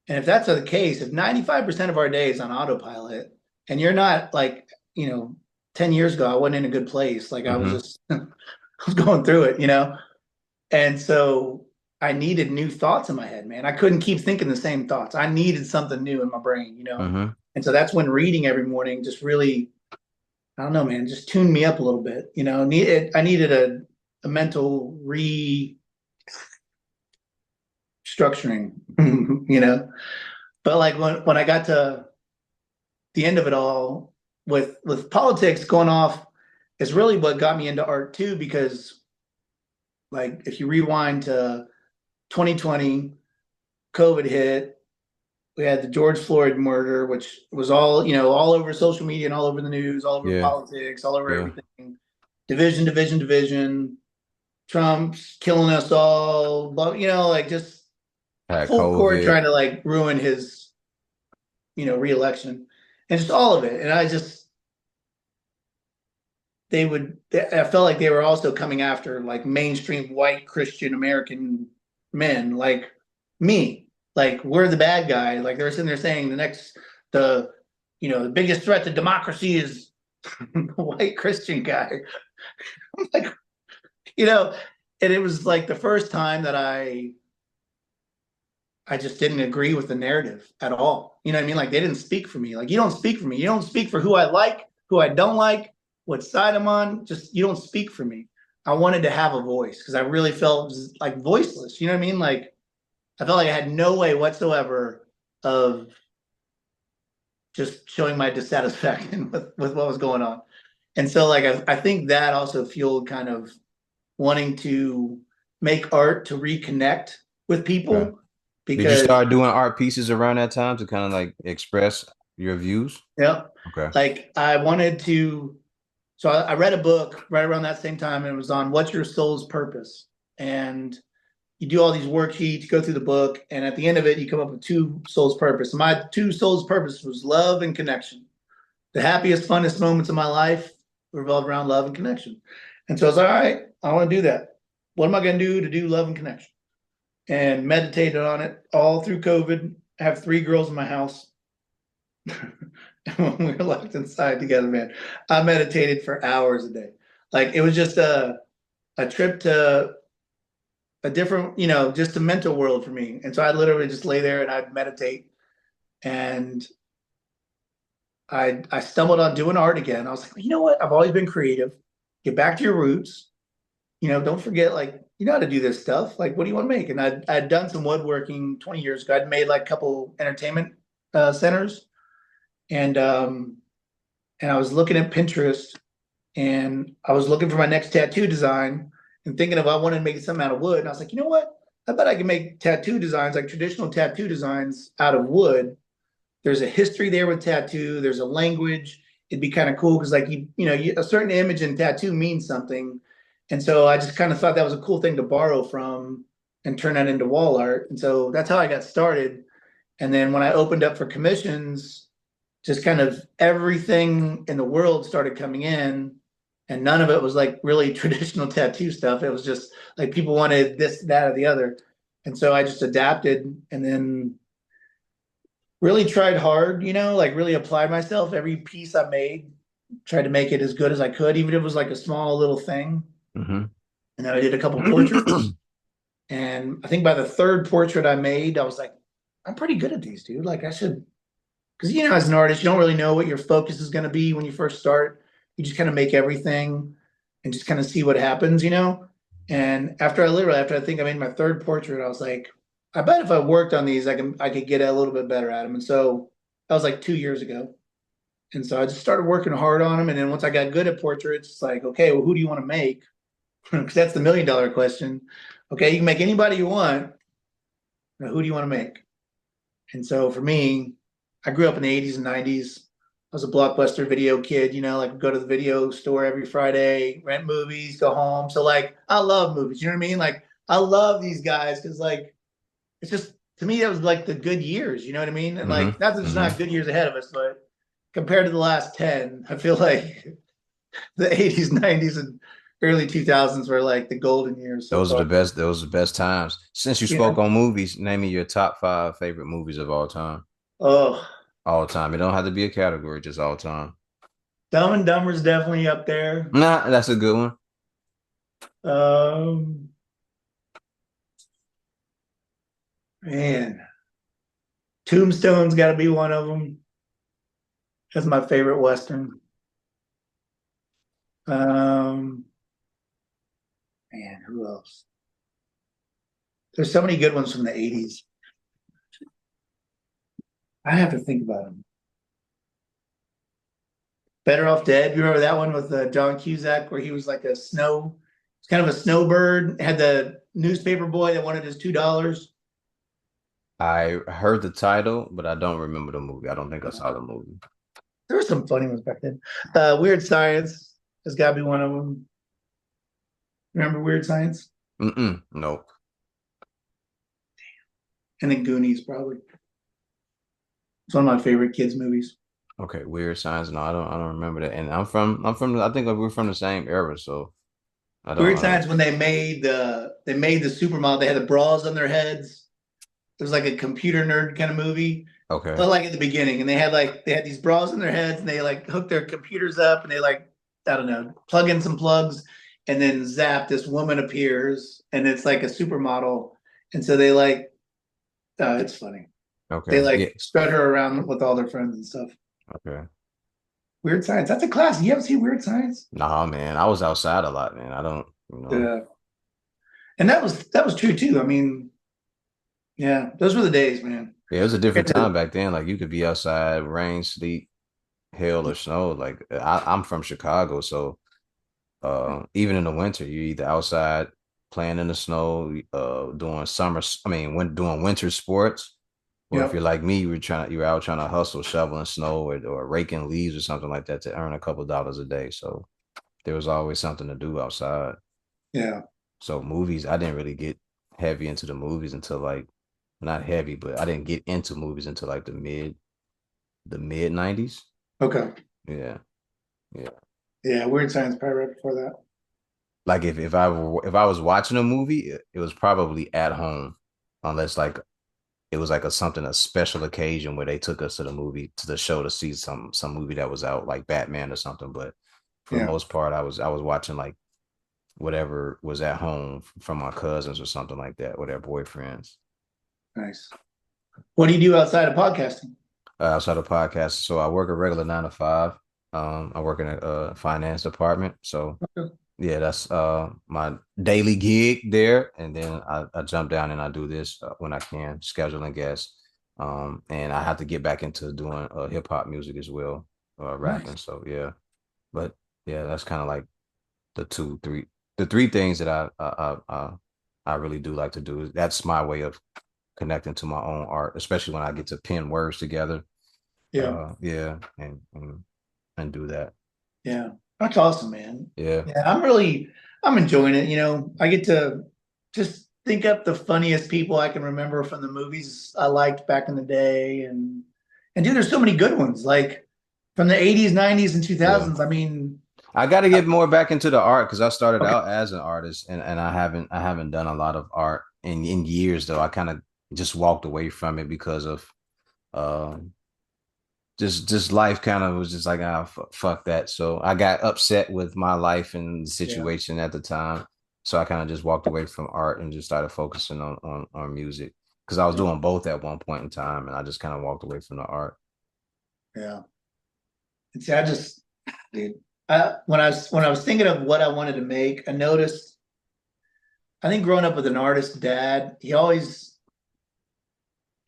[SPEAKER 2] And if that's the case, if 95% of our day is on autopilot, and you're not like, you know, 10 years ago, I wasn't in a good place. Like I was
[SPEAKER 1] hmm
[SPEAKER 2] just I was going through it. And so I needed new thoughts in my head, man. I couldn't keep thinking the same thoughts. I needed something new in my brain.
[SPEAKER 1] hmm
[SPEAKER 2] And so that's when reading every morning just really, I don't know, man, just tuned me up a little bit. I needed a mental restructuring, you know. But like when I got to the end of it all with politics going off is really what got me into art too, because like if you rewind to 2020, COVID hit. We had the George Floyd murder, which was all over social media and all over the news, all over
[SPEAKER 1] yeah,
[SPEAKER 2] politics, all over
[SPEAKER 1] yeah,
[SPEAKER 2] everything. Division, division, division. Trump's killing us all, but like just
[SPEAKER 1] Had
[SPEAKER 2] full court
[SPEAKER 1] COVID.
[SPEAKER 2] trying to like ruin his, reelection and just all of it. And I felt like they were also coming after like mainstream white Christian American men like me. Like we're the bad guy. Like they're sitting there saying the biggest threat to democracy is the white Christian guy. I'm like, you know, and it was like the first time that I just didn't agree with the narrative at all. You know what I mean? Like they didn't speak for me. Like you don't speak for me. You don't speak for who I like, who I don't like, what side I'm on. Just you don't speak for me. I wanted to have a voice because I really felt like voiceless. You know what I mean? Like I felt like I had no way whatsoever of just showing my dissatisfaction with what was going on. And so like I think that also fueled kind of wanting to make art to reconnect with
[SPEAKER 1] Okay.
[SPEAKER 2] people
[SPEAKER 1] Did you
[SPEAKER 2] because
[SPEAKER 1] start doing art pieces around that time to kind of like express your views?
[SPEAKER 2] yeah.
[SPEAKER 1] Okay.
[SPEAKER 2] Like I wanted to, so I read a book right around that same time, and it was on what's your soul's purpose. And you do all these worksheets, go through the book, and at the end of it, you come up with two souls' purpose. My two souls' purpose was love and connection. The happiest, funnest moments of my life revolved around love and connection. And so I was like, all right, I want to do that. What am I going to do love and connection? And meditated on it all through COVID. I have three girls in my house. When we were locked inside together, man, I meditated for hours a day. Like it was just a trip to a different, just a mental world for me. And so I literally just lay there and I'd meditate. And I stumbled on doing art again. I was like, you know what? I've always been creative. Get back to your roots. Don't forget, like, you know how to do this stuff. Like, what do you want to make? And I'd done some woodworking 20 years ago. I'd made like a couple entertainment centers. And and I was looking at Pinterest and I was looking for my next tattoo design and thinking of I wanted to make something out of wood. And I was like, you know what? I bet I can make tattoo designs, like traditional tattoo designs out of wood. There's a history there with tattoo, there's a language. It'd be kind of cool because like a certain image in tattoo means something. And so I just kind of thought that was a cool thing to borrow from and turn that into wall art. And so that's how I got started. And then when I opened up for commissions, just kind of everything in the world started coming in, and none of it was like really traditional tattoo stuff. It was just like people wanted this, that, or the other. And so I just adapted and then really tried hard, like really applied myself. Every piece I made, tried to make it as good as I could, even if it was like a small little thing.
[SPEAKER 1] Mm-hmm.
[SPEAKER 2] And then I did a couple portraits. And I think by the third portrait I made, I was like, I'm pretty good at these, dude. Like I should, because as an artist, you don't really know what your focus is going to be when you first start. You just kind of make everything and just kind of see what happens. And after I think I made my third portrait, I was like, I bet if I worked on these, I could get a little bit better at them. And so that was like 2 years ago. And so I just started working hard on them. And then once I got good at portraits, it's like, okay, well, who do you want to make? Because that's the $1 million question. Okay, you can make anybody you want. Now, who do you want to make? And so for me, I grew up in the 80s and 90s. I was a blockbuster video kid, like go to the video store every Friday, rent movies, go home. So like I love movies, you know what I mean? Like I love these guys because like it's just to me that was like the good years, you know what I mean? And like not that there's
[SPEAKER 1] Mm-hmm.
[SPEAKER 2] not good years ahead of us, but compared to the last 10, I feel like the 80s, 90s, and early 2000s were like the golden years so
[SPEAKER 1] Those are
[SPEAKER 2] far.
[SPEAKER 1] the best. Those are the best times. Since you
[SPEAKER 2] You
[SPEAKER 1] spoke
[SPEAKER 2] know?
[SPEAKER 1] on movies, name me your top five favorite movies of all time.
[SPEAKER 2] Oh,
[SPEAKER 1] All time. It don't have to be a category, just all time.
[SPEAKER 2] Dumb and Dumber's definitely up there.
[SPEAKER 1] Nah, that's a good one.
[SPEAKER 2] Um, Man, Tombstone's got to be one of them. That's my favorite Western. Um, who else? There's so many good ones from the 80s. I have to think about them. Better Off Dead. You remember that one with John Cusack where he was like it's kind of a snowbird, had the newspaper boy that wanted his $2.
[SPEAKER 1] I heard the title, but I don't remember the movie. I don't think I saw the movie.
[SPEAKER 2] There were some funny ones back then. Weird Science has got to be one of them. Remember Weird Science?
[SPEAKER 1] Nope.
[SPEAKER 2] And then Goonies, probably. It's one of my favorite kids' movies.
[SPEAKER 1] Okay, Weird Science. No, I don't remember that. And I think we're from the same era, so
[SPEAKER 2] Weird
[SPEAKER 1] I don't.
[SPEAKER 2] Science when they made the supermodel, they had the bras on their heads. It was like a computer nerd kind of movie.
[SPEAKER 1] Okay,
[SPEAKER 2] But like at the beginning, and they had these bras on their heads, and they like hook their computers up, and they like I don't know plug in some plugs, and then zap, this woman appears, and it's like a supermodel, and so they like it's funny. They
[SPEAKER 1] okay,
[SPEAKER 2] like
[SPEAKER 1] yeah,
[SPEAKER 2] spread her around with all their friends and stuff.
[SPEAKER 1] okay.
[SPEAKER 2] Weird Science. That's a class. You haven't seen Weird Science?
[SPEAKER 1] Nah, man, I was outside a lot, man. I don't,
[SPEAKER 2] Yeah. And that was true too. I mean, yeah, those were the days, man.
[SPEAKER 1] Yeah, it was a different time back then. Like you could be outside, rain, sleet, hail, or snow. Like I'm from Chicago, so even in the winter, you're either outside playing in the snow, doing when doing winter sports, or if you're
[SPEAKER 2] Yep.
[SPEAKER 1] like me, you're out trying to hustle, shoveling snow or raking leaves or something like that to earn a couple dollars a day. So there was always something to do outside.
[SPEAKER 2] Yeah.
[SPEAKER 1] So movies, I didn't really get heavy into the movies until like not heavy, but I didn't get into movies until like the mid 90s.
[SPEAKER 2] Okay.
[SPEAKER 1] Yeah. Yeah.
[SPEAKER 2] Yeah. Weird Science probably right before that.
[SPEAKER 1] Like if I was watching a movie, it was probably at home, unless like it was like a special occasion where they took us to the show to see some movie that was out, like Batman or something. But for the
[SPEAKER 2] Yeah.
[SPEAKER 1] most part, I was watching like whatever was at home from my cousins or something like that, or their boyfriends.
[SPEAKER 2] Nice. What do you do outside of podcasting?
[SPEAKER 1] Outside of podcasts, so I work a regular 9 to 5. I work in a finance department, so
[SPEAKER 2] Okay.
[SPEAKER 1] yeah, that's my daily gig there. And then I jump down and I do this when I can, scheduling guests. And I have to get back into doing hip hop music as well,
[SPEAKER 2] Nice.
[SPEAKER 1] rapping. So yeah, but yeah, that's kind of like the the three things that I really do like to do. That's my way of connecting to my own art, especially when I get to pen words together.
[SPEAKER 2] Yeah.
[SPEAKER 1] Yeah, and do that.
[SPEAKER 2] Yeah. That's awesome, man.
[SPEAKER 1] Yeah.
[SPEAKER 2] Yeah. I'm enjoying it. I get to just think up the funniest people I can remember from the movies I liked back in the day. And dude, there's so many good ones. Like from the 80s, 90s, and
[SPEAKER 1] Yeah.
[SPEAKER 2] 2000s. I mean,
[SPEAKER 1] I got to get more back into the art because I started
[SPEAKER 2] okay.
[SPEAKER 1] out as an artist and I haven't done a lot of art in years though. I kind of just walked away from it because of um just life kind of was just like fuck that. So I got upset with my life and the
[SPEAKER 2] Yeah.
[SPEAKER 1] situation at the time. So I kind of just walked away from art and just started focusing on music because I was
[SPEAKER 2] Yeah.
[SPEAKER 1] doing both at one point in time and I just kind of walked away from the art.
[SPEAKER 2] Yeah. And see, dude, when I was thinking of what I wanted to make, I noticed, I think growing up with an artist dad, he always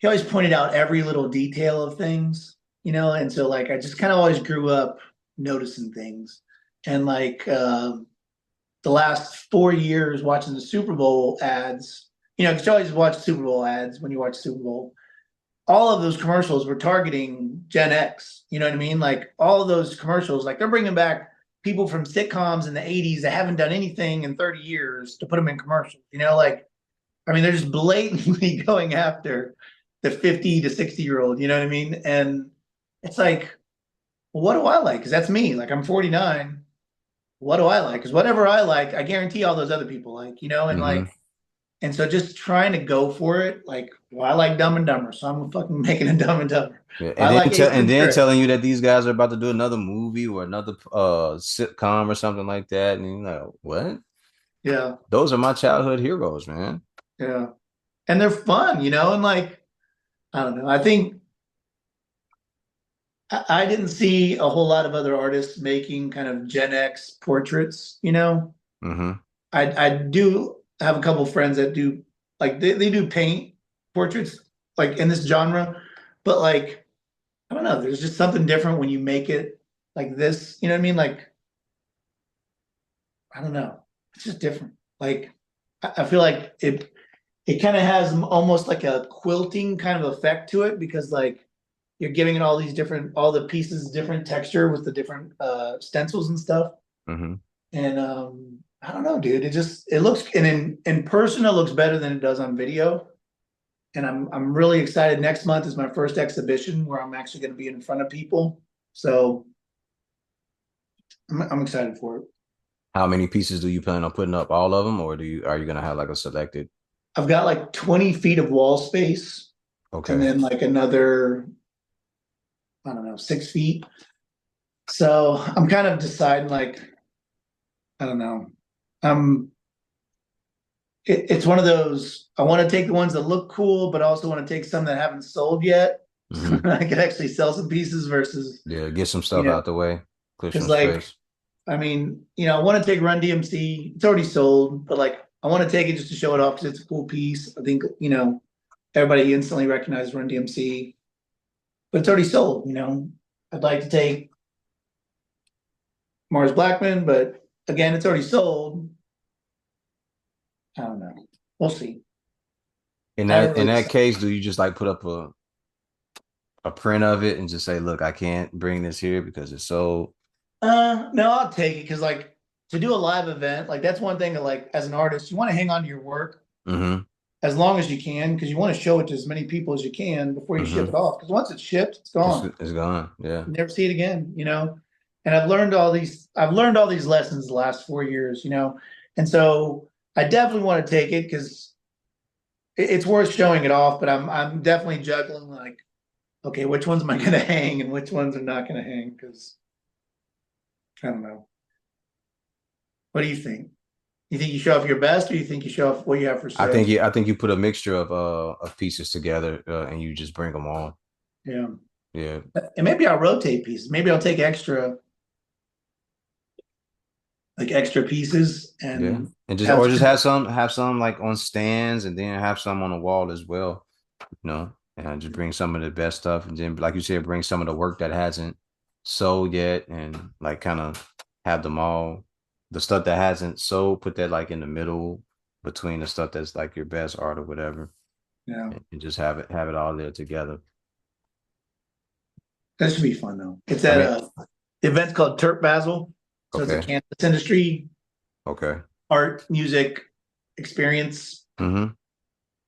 [SPEAKER 2] pointed out every little detail of things, and so like I just kind of always grew up noticing things. And like the last 4 years watching the Super Bowl ads, because you always watch Super Bowl ads when you watch Super Bowl. All of those commercials were targeting Gen X. You know what I mean? Like all of those commercials, like they're bringing back people from sitcoms in the 80s that haven't done anything in 30 years to put them in commercials. Like I mean, they're just blatantly going after the 50 to 60-year-old, you know what I mean? And it's like, well, what do I like? Because that's me. Like, I'm 49. What do I like? Because whatever I like, I guarantee all those other people like, and
[SPEAKER 1] Hmm.
[SPEAKER 2] like, and so just trying to go for it. Like, well, I like Dumb and Dumber, so I'm fucking making a Dumb and Dumber.
[SPEAKER 1] Yeah,
[SPEAKER 2] I like Ace
[SPEAKER 1] and then
[SPEAKER 2] Ventura.
[SPEAKER 1] telling you that these guys are about to do another movie or another sitcom or something like that, and you're like, what?
[SPEAKER 2] Yeah,
[SPEAKER 1] Those are my childhood heroes, man.
[SPEAKER 2] yeah. And they're fun, and like, I don't know. I think I didn't see a whole lot of other artists making kind of Gen X portraits.
[SPEAKER 1] Hmm.
[SPEAKER 2] I do have a couple friends that do like they do paint portraits like in this genre, but like I don't know, there's just something different when you make it like this, you know what I mean? Like I don't know. It's just different. Like I feel like it kind of has almost like a quilting kind of effect to it because like you're giving it all the pieces different texture with the different stencils and stuff.
[SPEAKER 1] Hmm.
[SPEAKER 2] And I don't know, dude. It looks and in person it looks better than it does on video. And I'm really excited. Next month is my first exhibition where I'm actually going to be in front of people. So I'm excited for it.
[SPEAKER 1] How many pieces do you plan on putting up? All of them, or are you gonna have like a selected?
[SPEAKER 2] I've got like 20 feet of wall space and
[SPEAKER 1] Okay.
[SPEAKER 2] then like another, I don't know, 6 feet. So I'm kind of deciding like, I don't know. Um, it's one of those, I want to take the ones that look cool, but I also want to take some that haven't sold yet.
[SPEAKER 1] Hmm.
[SPEAKER 2] I could actually sell some pieces versus,
[SPEAKER 1] Yeah, get some
[SPEAKER 2] you
[SPEAKER 1] stuff
[SPEAKER 2] know,
[SPEAKER 1] out the way, clear
[SPEAKER 2] because
[SPEAKER 1] some
[SPEAKER 2] like,
[SPEAKER 1] space.
[SPEAKER 2] I mean, I want to take Run DMC. It's already sold, but like, I want to take it just to show it off because it's a cool piece. I think, everybody instantly recognizes Run DMC, but it's already sold. I'd like to take Mars Blackman, but again, it's already sold. I don't know. We'll see. I haven't
[SPEAKER 1] In
[SPEAKER 2] really
[SPEAKER 1] that
[SPEAKER 2] decided.
[SPEAKER 1] case, do you just like put up a print of it and just say, look, I can't bring this here because it's sold?
[SPEAKER 2] No, I'll take it because like to do a live event, like that's one thing that like as an artist, you want to hang on to your work
[SPEAKER 1] Mm-hmm.
[SPEAKER 2] as long as you can because you want to show it to as many people as you can before you ship
[SPEAKER 1] Mm-hmm.
[SPEAKER 2] it off. Because once it's shipped, it's gone.
[SPEAKER 1] It's gone. Yeah.
[SPEAKER 2] You never see it again. And I've learned all these lessons the last 4 years. And so I definitely want to take it because it's worth showing it off, but I'm definitely juggling like, okay, which ones am I gonna hang and which ones are not gonna hang? Because I don't know. What do you think? You think you show off your best, or you think you show off what you have for sale?
[SPEAKER 1] I think you put a mixture of pieces together and you just bring them on.
[SPEAKER 2] Yeah,
[SPEAKER 1] Yeah.
[SPEAKER 2] and maybe I'll rotate pieces. Maybe I'll take extra pieces
[SPEAKER 1] Yeah.
[SPEAKER 2] and
[SPEAKER 1] And just
[SPEAKER 2] have
[SPEAKER 1] or just have some like on stands and then have some on the wall as well. And just bring some of the best stuff and then like you said, bring some of the work that hasn't sold yet and like kind of have them all the stuff that hasn't sold, put that like in the middle between the stuff that's like your best art or whatever.
[SPEAKER 2] yeah.
[SPEAKER 1] And just have it all there together.
[SPEAKER 2] That should be fun though. It's
[SPEAKER 1] I
[SPEAKER 2] at
[SPEAKER 1] mean,
[SPEAKER 2] the event's called Turp Basel, so it's a
[SPEAKER 1] okay,
[SPEAKER 2] campus industry
[SPEAKER 1] okay.
[SPEAKER 2] art music experience.
[SPEAKER 1] Mm-hmm.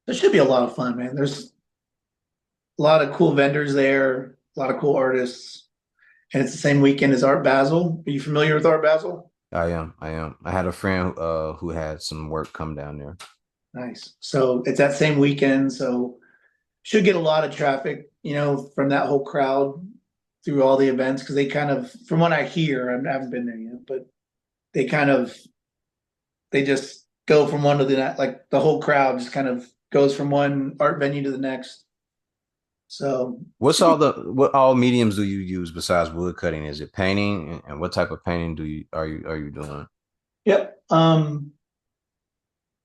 [SPEAKER 2] It should be a lot of fun, man. There's a lot of cool vendors there, a lot of cool artists, and it's the same weekend as Art Basel. Are you familiar with Art Basel?
[SPEAKER 1] I am. I am. I had a friend who had some work come down there.
[SPEAKER 2] Nice. So it's that same weekend, so should get a lot of traffic, from that whole crowd through all the events because they kind of, from what I hear, I haven't been there yet, but they kind of they just go from one to the next, like the whole crowd just kind of goes from one art venue to the next. So should be.
[SPEAKER 1] What all mediums do you use besides wood cutting? Is it painting? And what type of painting are you doing?
[SPEAKER 2] Yep.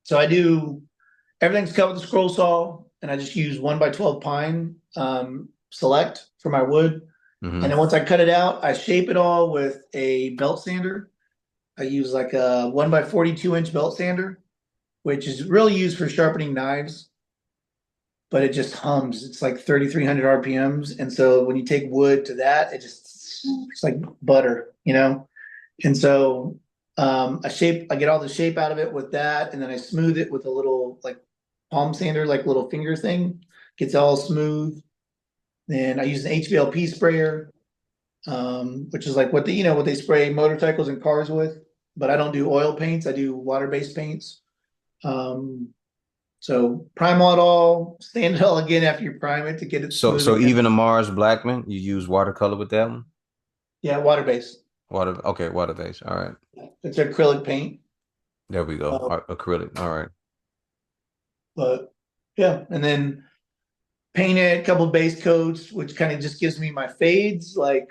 [SPEAKER 2] So I do everything's cut with a scroll saw, and I just use 1 by 12 pine select for my wood. And
[SPEAKER 1] Mm-hmm.
[SPEAKER 2] then once I cut it out, I shape it all with a belt sander. I use like a 1 by 42 inch belt sander, which is really used for sharpening knives, but it just hums. It's like 3,300 RPMs. And so when you take wood to that, it's like butter. And so I get all the shape out of it with that, and then I smooth it with a little like palm sander, like little finger thing. Gets all smooth. Then I use an HVLP sprayer, which is like what they spray motorcycles and cars with. But I don't do oil paints. I do water-based paints. Um, so prime it all, sand it all again after you prime it to get it smooth
[SPEAKER 1] So
[SPEAKER 2] again.
[SPEAKER 1] even a Mars Blackman, you use watercolor with that one?
[SPEAKER 2] Yeah, water-based.
[SPEAKER 1] Water base. All right.
[SPEAKER 2] It's acrylic paint.
[SPEAKER 1] There we go.
[SPEAKER 2] Uh,
[SPEAKER 1] Acrylic. All right.
[SPEAKER 2] but yeah, and then paint it, a couple base coats, which kind of just gives me my fades, like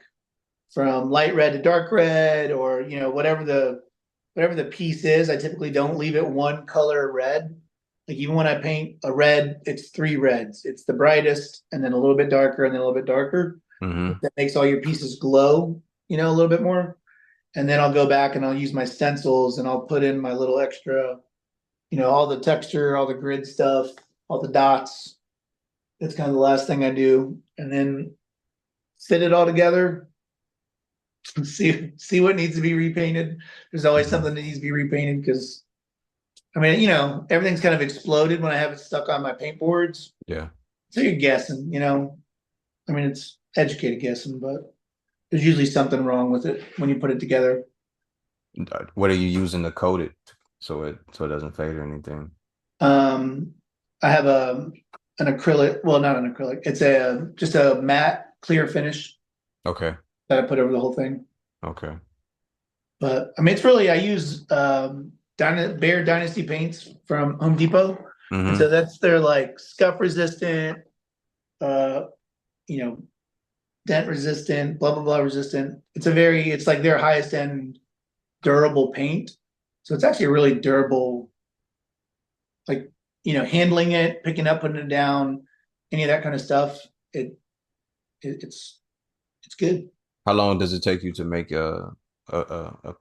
[SPEAKER 2] from light red to dark red, or whatever the piece is. I typically don't leave it one color red. Like even when I paint a red, it's three reds. It's the brightest, and then a little bit darker, and then a little bit darker.
[SPEAKER 1] Mm-hmm.
[SPEAKER 2] That makes all your pieces glow, a little bit more. And then I'll go back and I'll use my stencils and I'll put in my little extra, all the texture, all the grid stuff, all the dots. That's kind of the last thing I do. And then fit it all together. see what needs to be repainted. There's always
[SPEAKER 1] Hmm.
[SPEAKER 2] something that needs to be repainted because I mean, you know, everything's kind of exploded when I have it stuck on my paint boards.
[SPEAKER 1] Yeah.
[SPEAKER 2] So you're guessing, you know. I mean, it's educated guessing, but there's usually something wrong with it when you put it together.
[SPEAKER 1] What are you using to coat it so it doesn't fade or anything?
[SPEAKER 2] Um, I have an acrylic, well, not an acrylic. It's a just a matte clear finish
[SPEAKER 1] Okay.
[SPEAKER 2] that I put over the whole thing.
[SPEAKER 1] Okay.
[SPEAKER 2] But I mean, it's really I use Bear Dynasty paints from Home Depot, and so
[SPEAKER 1] Hmm.
[SPEAKER 2] that's their like scuff resistant, uh, you know, dent resistant, blah blah blah resistant. It's like their highest end durable paint. So it's actually a really durable, like you know, handling it, picking up, putting it down, any of that kind of stuff. It, it's it's good.
[SPEAKER 1] How long does it take you to make a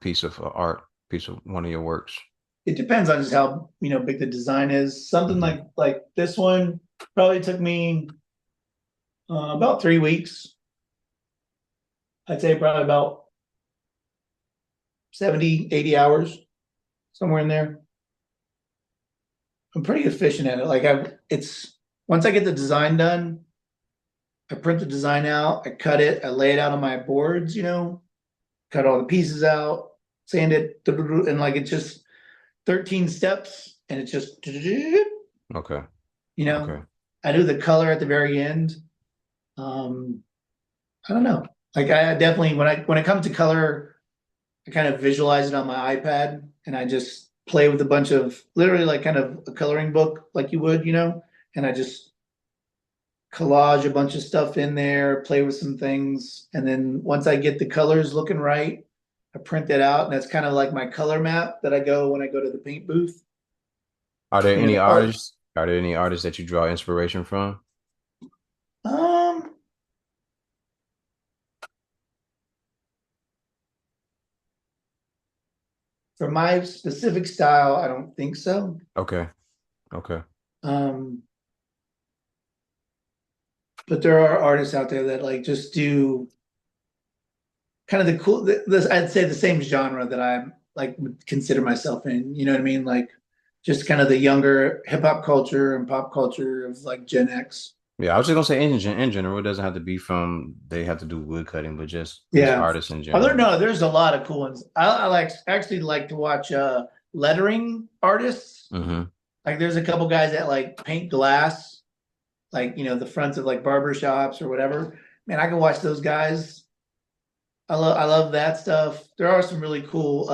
[SPEAKER 1] piece of art, piece of one of your works?
[SPEAKER 2] It depends on just how you know big the design is. Something
[SPEAKER 1] Hmm.
[SPEAKER 2] like this one probably took me about 3 weeks. I'd say probably about 70, 80 hours, somewhere in there. I'm pretty efficient at it. It's once I get the design done, I print the design out, I cut it, I lay it out on my boards, you know, cut all the pieces out, sand it, and like it's just 13 steps and it's just, you
[SPEAKER 1] Okay.
[SPEAKER 2] know,
[SPEAKER 1] Okay.
[SPEAKER 2] I do the color at the very end. Um, I don't know. Like I definitely when it comes to color, I kind of visualize it on my iPad and I just play with a bunch of literally like kind of a coloring book like you would, you know, and I just collage a bunch of stuff in there, play with some things, and then once I get the colors looking right, I print that out, and that's kind of like my color map that I go when I go to the paint booth.
[SPEAKER 1] Are there
[SPEAKER 2] You know,
[SPEAKER 1] any
[SPEAKER 2] the color.
[SPEAKER 1] artists? Are there any artists that you draw inspiration from?
[SPEAKER 2] Um, for my specific style, I don't think so.
[SPEAKER 1] Okay. Okay.
[SPEAKER 2] Um, but there are artists out there that like just do kind of the cool. This I'd say the same genre that I'm like would consider myself in. You know what I mean? Like just kind of the younger hip hop culture and pop culture of like Gen X.
[SPEAKER 1] Yeah, I was just gonna say in general, it doesn't have to be from they have to do wood cutting, but just
[SPEAKER 2] Yeah.
[SPEAKER 1] artists in
[SPEAKER 2] Other
[SPEAKER 1] general.
[SPEAKER 2] no, there's a lot of cool ones. I like actually like to watch lettering artists.
[SPEAKER 1] Hmm.
[SPEAKER 2] Like there's a couple guys that like paint glass, like you know, the fronts of like barber shops or whatever. Man, I can watch those guys. I love that stuff. There are some really cool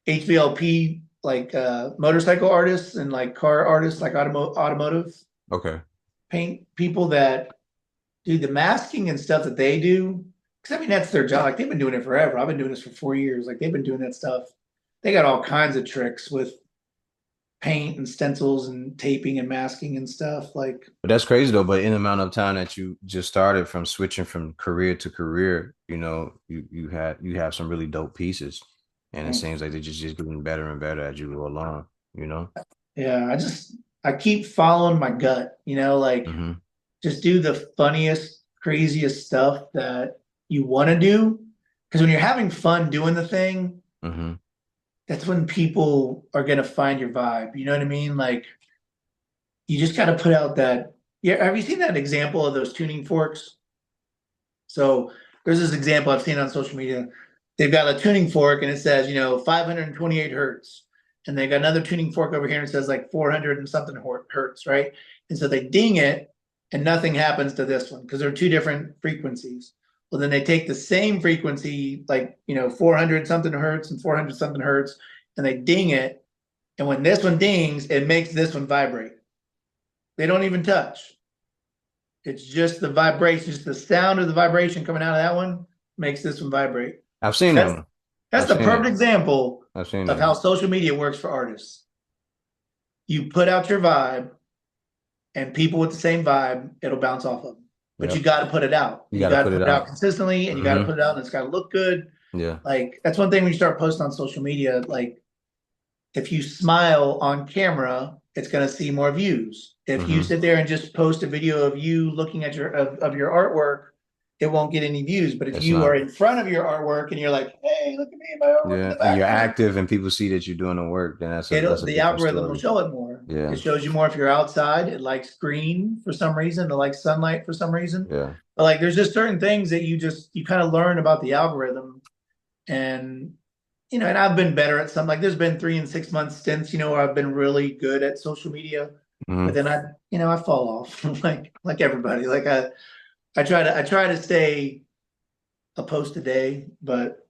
[SPEAKER 2] HVLP like motorcycle artists and like car artists, like automotive
[SPEAKER 1] Okay.
[SPEAKER 2] paint people that do the masking and stuff that they do. Because I mean, that's their job. Like they've been doing it forever. I've been doing this for 4 years. Like they've been doing that stuff. They got all kinds of tricks with paint and stencils and taping and masking and stuff. Like,
[SPEAKER 1] But that's crazy though. But in the amount of time that you just started from switching from career to career, you have some really dope pieces, and it seems like they're just getting better and better as you go along. You know.
[SPEAKER 2] yeah, I keep following my gut. You know, like
[SPEAKER 1] Hmm.
[SPEAKER 2] just do the funniest, craziest stuff that you want to do. Because when you're having fun doing the thing,
[SPEAKER 1] Hmm.
[SPEAKER 2] that's when people are gonna find your vibe. You know what I mean? Like you just got to put out that. Yeah, have you seen that example of those tuning forks? So there's this example I've seen on social media. They've got a tuning fork and it says, you know, 528 hertz. And they got another tuning fork over here and it says like 400 and something hertz, right? And so they ding it and nothing happens to this one because they're two different frequencies. Well, then they take the same frequency, like, you know, 400 something hertz and 400 something hertz, and they ding it. And when this one dings, it makes this one vibrate. They don't even touch. It's just the vibration, just the sound of the vibration coming out of that one makes this one vibrate.
[SPEAKER 1] I've seen
[SPEAKER 2] That's
[SPEAKER 1] them.
[SPEAKER 2] that's
[SPEAKER 1] I've
[SPEAKER 2] the
[SPEAKER 1] seen
[SPEAKER 2] perfect
[SPEAKER 1] them.
[SPEAKER 2] example
[SPEAKER 1] I've seen
[SPEAKER 2] of how
[SPEAKER 1] them.
[SPEAKER 2] social media works for artists. You put out your vibe, and people with the same vibe, it'll bounce off of them. But you
[SPEAKER 1] Yep.
[SPEAKER 2] got to put it out.
[SPEAKER 1] You
[SPEAKER 2] You
[SPEAKER 1] got to
[SPEAKER 2] got to
[SPEAKER 1] put
[SPEAKER 2] put
[SPEAKER 1] it
[SPEAKER 2] it out
[SPEAKER 1] out.
[SPEAKER 2] consistently, and you got to
[SPEAKER 1] Hmm.
[SPEAKER 2] put it out, and it's got to look good.
[SPEAKER 1] Yeah.
[SPEAKER 2] Like that's one thing when you start posting on social media. Like if you smile on camera, it's going to see more views. If you
[SPEAKER 1] Hmm.
[SPEAKER 2] sit there and just post a video of you looking at of your artwork, it won't get any views. But if
[SPEAKER 1] It's
[SPEAKER 2] you are
[SPEAKER 1] not.
[SPEAKER 2] in front of your artwork and you're like, hey, look at me, my artwork in
[SPEAKER 1] Yeah,
[SPEAKER 2] the
[SPEAKER 1] and you're
[SPEAKER 2] background,
[SPEAKER 1] active, and people see that you're doing the work. Then
[SPEAKER 2] it'll
[SPEAKER 1] that's a
[SPEAKER 2] the
[SPEAKER 1] different
[SPEAKER 2] algorithm will
[SPEAKER 1] story.
[SPEAKER 2] show it more. It
[SPEAKER 1] Yeah,
[SPEAKER 2] shows you more if you're outside. It likes green for some reason. It likes sunlight for some reason.
[SPEAKER 1] yeah.
[SPEAKER 2] But like there's just certain things that you kind of learn about the algorithm. And and I've been better at some, like there's been 3 and 6 month stints, where I've been really good at social media. But
[SPEAKER 1] Hmm.
[SPEAKER 2] then I fall off like everybody. Like I try to stay a post a day, but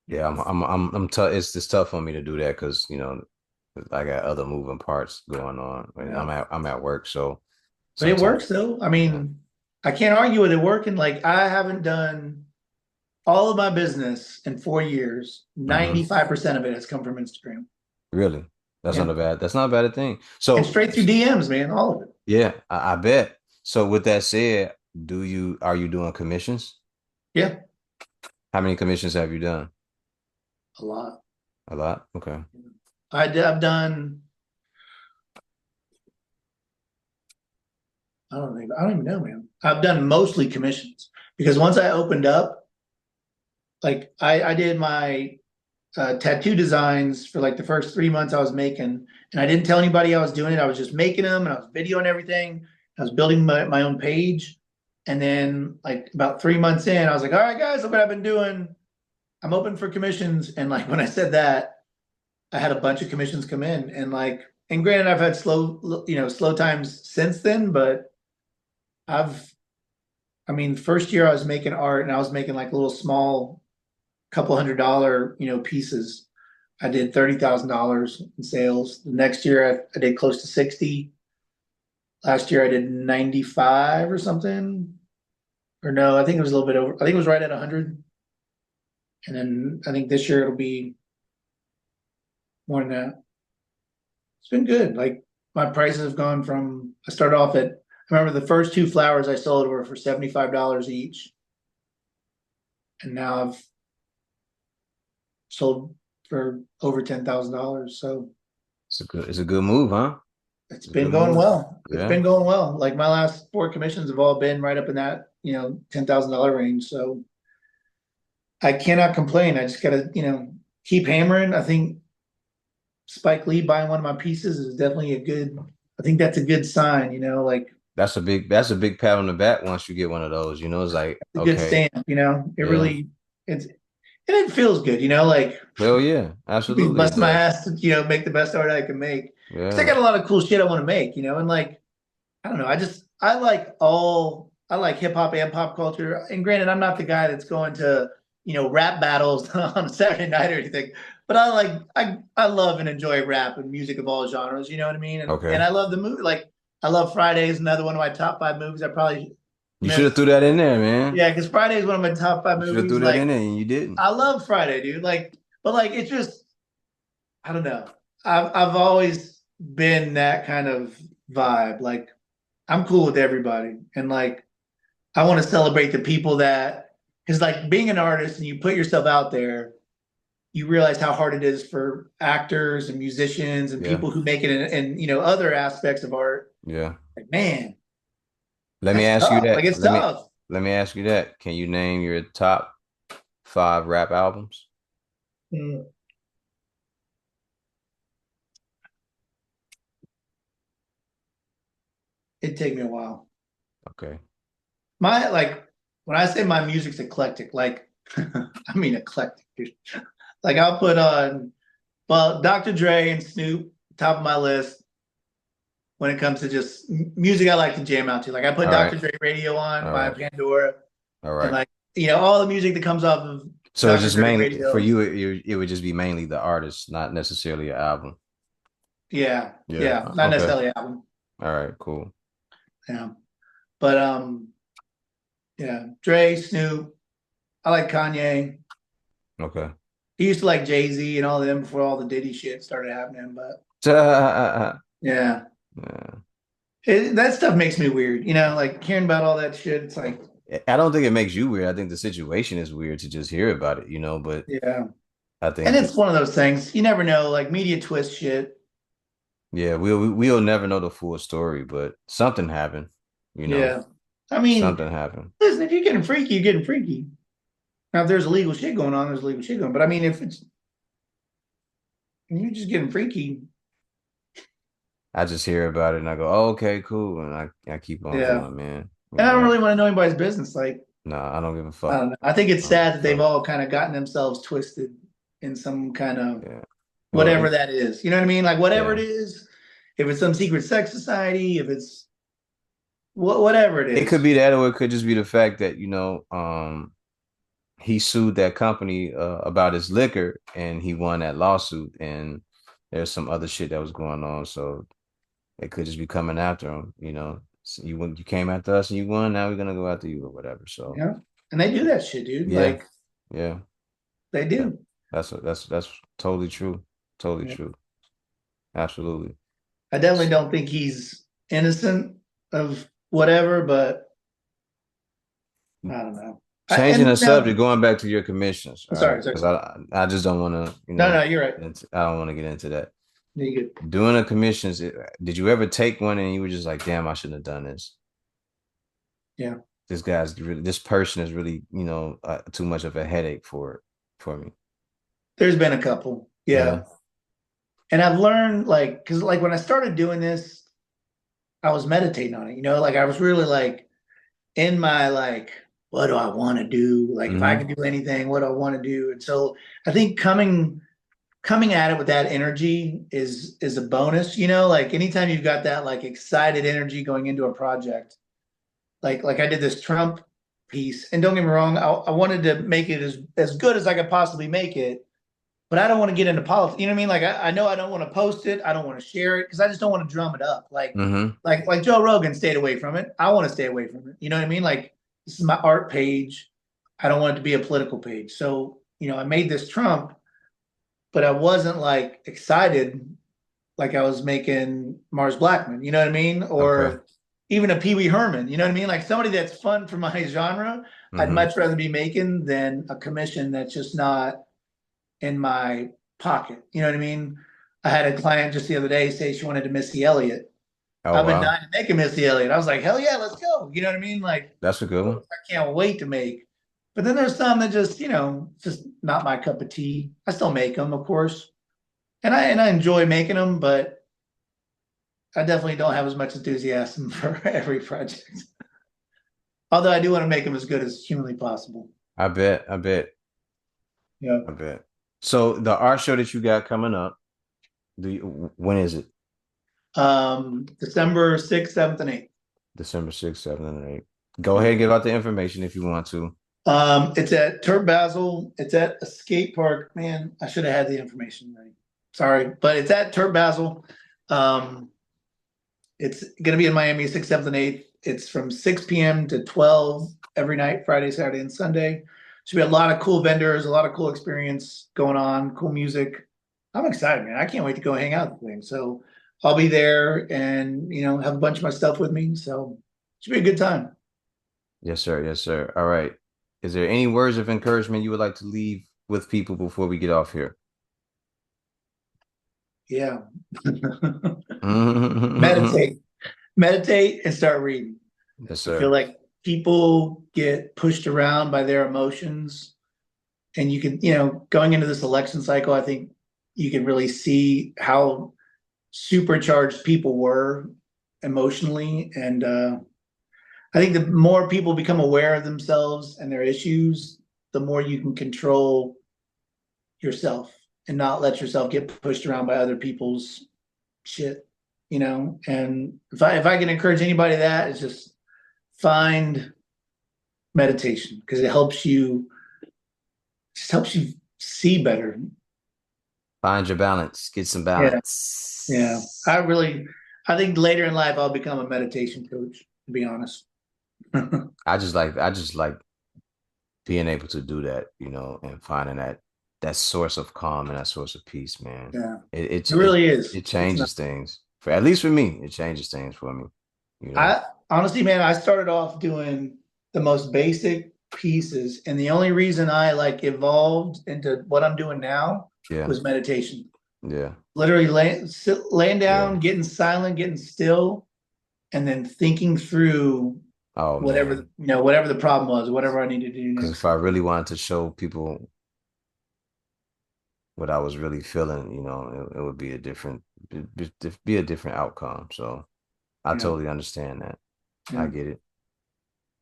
[SPEAKER 1] Yeah, I'm tough. It's just tough for me to do that because I got other moving parts going on, and
[SPEAKER 2] yeah.
[SPEAKER 1] I'm at work, so
[SPEAKER 2] But it
[SPEAKER 1] sometimes,
[SPEAKER 2] works though. I
[SPEAKER 1] yeah.
[SPEAKER 2] mean, I can't argue with it working. Like I haven't done all of my business in 4 years.
[SPEAKER 1] Hmm.
[SPEAKER 2] 95% of it has come from Instagram.
[SPEAKER 1] Really,
[SPEAKER 2] Yeah.
[SPEAKER 1] that's not a bad thing.
[SPEAKER 2] And
[SPEAKER 1] So,
[SPEAKER 2] straight through DMs, man, all of it.
[SPEAKER 1] yeah, I bet. So, with that said, are you doing commissions?
[SPEAKER 2] Yeah,
[SPEAKER 1] How many commissions have you done?
[SPEAKER 2] a lot.
[SPEAKER 1] A lot. Okay.
[SPEAKER 2] I've done, I don't even know, man. I've done mostly commissions because once I opened up, like I did my tattoo designs for like the first 3 months I was making, and I didn't tell anybody I was doing it. I was just making them and I was videoing everything. I was building my own page. And then like about 3 months in, I was like, all right, guys, look what I've been doing. I'm open for commissions. And like when I said that, I had a bunch of commissions come in. And granted, I've had slow times since then, but I've, I mean, first year I was making art and I was making like little small couple $100, pieces. I did $30,000 in sales. The next year I did close to 60. Last year I did 95 or something. Or no, I think it was a little bit over. I think it was right at 100. And then I think this year it'll be more than that. It's been good. Like my prices have gone from, I started off at, I remember the first two flowers I sold were for $75 each. And now I've sold for over $10,000. So
[SPEAKER 1] It's a good move, huh?
[SPEAKER 2] it's
[SPEAKER 1] It's a
[SPEAKER 2] been
[SPEAKER 1] good
[SPEAKER 2] going
[SPEAKER 1] move.
[SPEAKER 2] well. It's
[SPEAKER 1] Yeah.
[SPEAKER 2] been going well. Like my last four commissions have all been right up in that, $10,000 range. So I cannot complain. I just gotta, keep hammering. I think Spike Lee buying one of my pieces is definitely I think that's a good sign, like
[SPEAKER 1] That's a big pat on the back once you get one of those. It's like,
[SPEAKER 2] a good
[SPEAKER 1] okay,
[SPEAKER 2] stamp, it
[SPEAKER 1] yeah.
[SPEAKER 2] really, and it feels good, like
[SPEAKER 1] Hell yeah. Absolutely it
[SPEAKER 2] bust my
[SPEAKER 1] does.
[SPEAKER 2] ass to, make the best art I can make. Cause I
[SPEAKER 1] Yeah.
[SPEAKER 2] got a lot of cool shit I want to make, and like, I don't know. I like hip hop and pop culture. And granted, I'm not the guy that's going to, rap battles on a Saturday night or anything. But I love and enjoy rap and music of all genres. You know what I mean? And
[SPEAKER 1] Okay.
[SPEAKER 2] I love the movie. Like I love Fridays, another one of my top five movies. I probably
[SPEAKER 1] You should have
[SPEAKER 2] missed.
[SPEAKER 1] threw that in there, man.
[SPEAKER 2] Yeah, because Friday is one of my top five
[SPEAKER 1] You should have threw
[SPEAKER 2] movies.
[SPEAKER 1] that in
[SPEAKER 2] Like
[SPEAKER 1] there and you didn't.
[SPEAKER 2] I love Friday, dude. Like, but like it's just I don't know. I've always been that kind of vibe. Like I'm cool with everybody, and like I want to celebrate the people that, because like being an artist and you put yourself out there, you realize how hard it is for actors and musicians and
[SPEAKER 1] Yeah.
[SPEAKER 2] people who make it in other aspects of art.
[SPEAKER 1] Yeah.
[SPEAKER 2] Like, man,
[SPEAKER 1] Let me
[SPEAKER 2] that's
[SPEAKER 1] ask you
[SPEAKER 2] tough. Like
[SPEAKER 1] that.
[SPEAKER 2] it's tough.
[SPEAKER 1] Let me ask you that. Can you name your top five rap albums?
[SPEAKER 2] Mm, it'd take me a while.
[SPEAKER 1] Okay.
[SPEAKER 2] My like when I say my music's eclectic, like I mean eclectic, dude. Like I'll put on Dr. Dre and Snoop top of my list when it comes to just music I like to jam out to. Like I put
[SPEAKER 1] All right.
[SPEAKER 2] Dr. Dre radio on
[SPEAKER 1] All
[SPEAKER 2] my
[SPEAKER 1] right.
[SPEAKER 2] Pandora,
[SPEAKER 1] All
[SPEAKER 2] and
[SPEAKER 1] right.
[SPEAKER 2] like all the music that comes off of
[SPEAKER 1] So it's
[SPEAKER 2] Dr.
[SPEAKER 1] just
[SPEAKER 2] Dre
[SPEAKER 1] mainly for
[SPEAKER 2] radio.
[SPEAKER 1] you, it would just be mainly the artist, not necessarily an album.
[SPEAKER 2] Yeah,
[SPEAKER 1] Yeah.
[SPEAKER 2] yeah, not
[SPEAKER 1] Okay.
[SPEAKER 2] necessarily album.
[SPEAKER 1] All right. Cool.
[SPEAKER 2] Yeah, but yeah, Dre, Snoop. I like Kanye.
[SPEAKER 1] Okay.
[SPEAKER 2] He used to like Jay-Z and all of them before all the Diddy shit started happening. But
[SPEAKER 1] Yeah.
[SPEAKER 2] yeah, that stuff makes me weird. Like hearing about all that shit. It's like,
[SPEAKER 1] I don't think it makes you weird. I think the situation is weird to just hear about it, but
[SPEAKER 2] yeah,
[SPEAKER 1] I
[SPEAKER 2] and
[SPEAKER 1] think,
[SPEAKER 2] it's one of those things you never know. Like media twist shit.
[SPEAKER 1] yeah, we'll never know the full story, but something happened, you know.
[SPEAKER 2] Yeah. I mean,
[SPEAKER 1] Something happened.
[SPEAKER 2] listen, if you're getting freaky, you're getting freaky. Now, if there's illegal shit going on, there's illegal shit going on. But I mean, if you're just getting freaky,
[SPEAKER 1] I just hear about it and I go, oh, okay, cool. And I keep on
[SPEAKER 2] yeah.
[SPEAKER 1] going, man.
[SPEAKER 2] And I don't really want to know anybody's business. Like,
[SPEAKER 1] No, I don't give a
[SPEAKER 2] I
[SPEAKER 1] fuck.
[SPEAKER 2] don't know. I think it's
[SPEAKER 1] I don't give
[SPEAKER 2] sad
[SPEAKER 1] a
[SPEAKER 2] that they've
[SPEAKER 1] fuck.
[SPEAKER 2] all kind of gotten themselves twisted in some kind of
[SPEAKER 1] Yeah. Well,
[SPEAKER 2] whatever that is. You know what I mean? Like whatever it
[SPEAKER 1] yeah.
[SPEAKER 2] is, if it's some secret sex society, if it's whatever it
[SPEAKER 1] It could
[SPEAKER 2] is.
[SPEAKER 1] be that, or it could just be the fact that, he sued that company about his liquor and he won that lawsuit and there's some other shit that was going on. So it could just be coming after him. So you came after us and you won, now we're gonna go after you or whatever. So
[SPEAKER 2] Yeah. And they do that shit, dude.
[SPEAKER 1] yeah,
[SPEAKER 2] Like
[SPEAKER 1] yeah.
[SPEAKER 2] they
[SPEAKER 1] That,
[SPEAKER 2] do.
[SPEAKER 1] that's totally true. Totally
[SPEAKER 2] Yeah.
[SPEAKER 1] true. Absolutely.
[SPEAKER 2] I definitely don't think he's innocent of whatever, but I don't know.
[SPEAKER 1] Changing
[SPEAKER 2] And
[SPEAKER 1] the
[SPEAKER 2] now,
[SPEAKER 1] subject, going back to your commissions, all right?
[SPEAKER 2] sorry.
[SPEAKER 1] Because I just don't want to,
[SPEAKER 2] No, no, you're right.
[SPEAKER 1] I don't want to get into that.
[SPEAKER 2] You're good.
[SPEAKER 1] Doing the commissions, did you ever take one and you were just like, damn, I shouldn't have done this?
[SPEAKER 2] Yeah.
[SPEAKER 1] This person is really, too much of a headache for me.
[SPEAKER 2] There's been a couple. Yeah.
[SPEAKER 1] Yeah.
[SPEAKER 2] And I've learned like, cause like when I started doing this, I was meditating on it, like I was really like in my like, what do I want to do? Like if I
[SPEAKER 1] Hmm.
[SPEAKER 2] could do anything, what do I want to do? And so I think coming at it with that energy is a bonus, like anytime you've got that like excited energy going into a project, like I did this Trump piece, and don't get me wrong, I wanted to make it as good as I could possibly make it, but I don't want to get into politics. You know what I mean? Like I know I don't want to post it, I don't want to share it because I just don't want to drum it up. Like
[SPEAKER 1] Hmm.
[SPEAKER 2] like Joe Rogan stayed away from it. I want to stay away from it. You know what I mean? Like this is my art page. I don't want it to be a political page. So I made this Trump, but I wasn't like excited like I was making Mars Blackman. You know what I mean?
[SPEAKER 1] Okay.
[SPEAKER 2] Or even a Pee Wee Herman. You know what I mean? Like somebody that's fun for my genre. I'd
[SPEAKER 1] Hmm.
[SPEAKER 2] much rather be making than a commission that's just not in my pocket. You know what I mean? I had a client just the other day say she wanted to Missy Elliott.
[SPEAKER 1] Oh
[SPEAKER 2] I've been
[SPEAKER 1] wow.
[SPEAKER 2] dying to make a Missy Elliott. I was like, hell yeah, let's go. You know what I mean? Like,
[SPEAKER 1] That's a good one.
[SPEAKER 2] I can't wait to make. But then there's some that just, just not my cup of tea. I still make them, of course, and I enjoy making them, but I definitely don't have as much enthusiasm for every project. Although I do want to make them as good as humanly possible.
[SPEAKER 1] I bet. I bet.
[SPEAKER 2] Yeah.
[SPEAKER 1] I bet. So the art show that you got coming up, when is it?
[SPEAKER 2] December 6th, 7th, and 8th.
[SPEAKER 1] December 6th, 7th, and 8th. Go
[SPEAKER 2] Yeah.
[SPEAKER 1] ahead and give out the information if you want to.
[SPEAKER 2] It's at Turp Basel. It's at a skate park. Man, I should have had the information ready. Sorry, but it's at Turp Basel. Um, it's going to be in Miami 6th, 7th, and 8th. It's from 6 p.m. to 12 every night, Friday, Saturday, and Sunday. Should be a lot of cool vendors, a lot of cool experience going on, cool music. I'm excited, man. I can't wait to go hang out with the thing. So I'll be there and, have a bunch of my stuff with me. So it should be a good time.
[SPEAKER 1] Yes, sir. Yes, sir. All right. Is there any words of encouragement you would like to leave with people before we get off here?
[SPEAKER 2] Yeah.
[SPEAKER 1] Yes,
[SPEAKER 2] Meditate. Meditate and start reading. I feel
[SPEAKER 1] sir.
[SPEAKER 2] like people get pushed around by their emotions. And you can, going into this election cycle, I think you can really see how supercharged people were emotionally. And I think the more people become aware of themselves and their issues, the more you can control yourself and not let yourself get pushed around by other people's shit. And if I can encourage anybody, that is just find meditation because it helps you see better.
[SPEAKER 1] Find your balance. Get some
[SPEAKER 2] Yeah, yeah.
[SPEAKER 1] balance.
[SPEAKER 2] I think later in life I'll become a meditation coach, to be honest.
[SPEAKER 1] I just like being able to do that, and finding that source of calm and that source of peace, man.
[SPEAKER 2] Yeah,
[SPEAKER 1] It
[SPEAKER 2] it
[SPEAKER 1] it it,
[SPEAKER 2] really is.
[SPEAKER 1] it
[SPEAKER 2] It's not.
[SPEAKER 1] changes things. For at least for me, it changes things for me, you know.
[SPEAKER 2] I honestly, man, I started off doing the most basic pieces, and the only reason I like evolved into what I'm doing now
[SPEAKER 1] Yeah.
[SPEAKER 2] was meditation.
[SPEAKER 1] Yeah.
[SPEAKER 2] Literally laying
[SPEAKER 1] Yeah.
[SPEAKER 2] down, getting silent, getting still, and then thinking through
[SPEAKER 1] Oh
[SPEAKER 2] whatever,
[SPEAKER 1] man,
[SPEAKER 2] whatever the problem was, whatever I needed to do
[SPEAKER 1] because
[SPEAKER 2] next.
[SPEAKER 1] if I really wanted to show people what I was really feeling, it would be be a different outcome. So I
[SPEAKER 2] Yeah.
[SPEAKER 1] totally understand that. I
[SPEAKER 2] Yeah.
[SPEAKER 1] get it.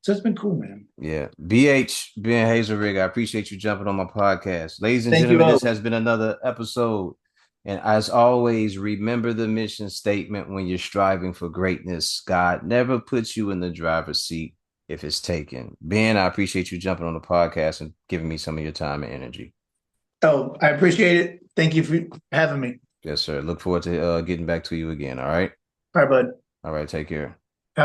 [SPEAKER 2] So it's been cool, man.
[SPEAKER 1] Yeah. BH, Ben Hazelrig, I appreciate you jumping on my podcast. Ladies and
[SPEAKER 2] Thank you,
[SPEAKER 1] gentlemen,
[SPEAKER 2] O.
[SPEAKER 1] this has been another episode. And as always, remember the mission statement when you're striving for greatness. God never puts you in the driver's seat if it's taken. Ben, I appreciate you jumping on the podcast and giving me some of your time and energy.
[SPEAKER 2] Oh, I appreciate it. Thank you for having me.
[SPEAKER 1] Yes, sir. Look forward to getting back to you again. All right.
[SPEAKER 2] All right, bud.
[SPEAKER 1] All right. Take care.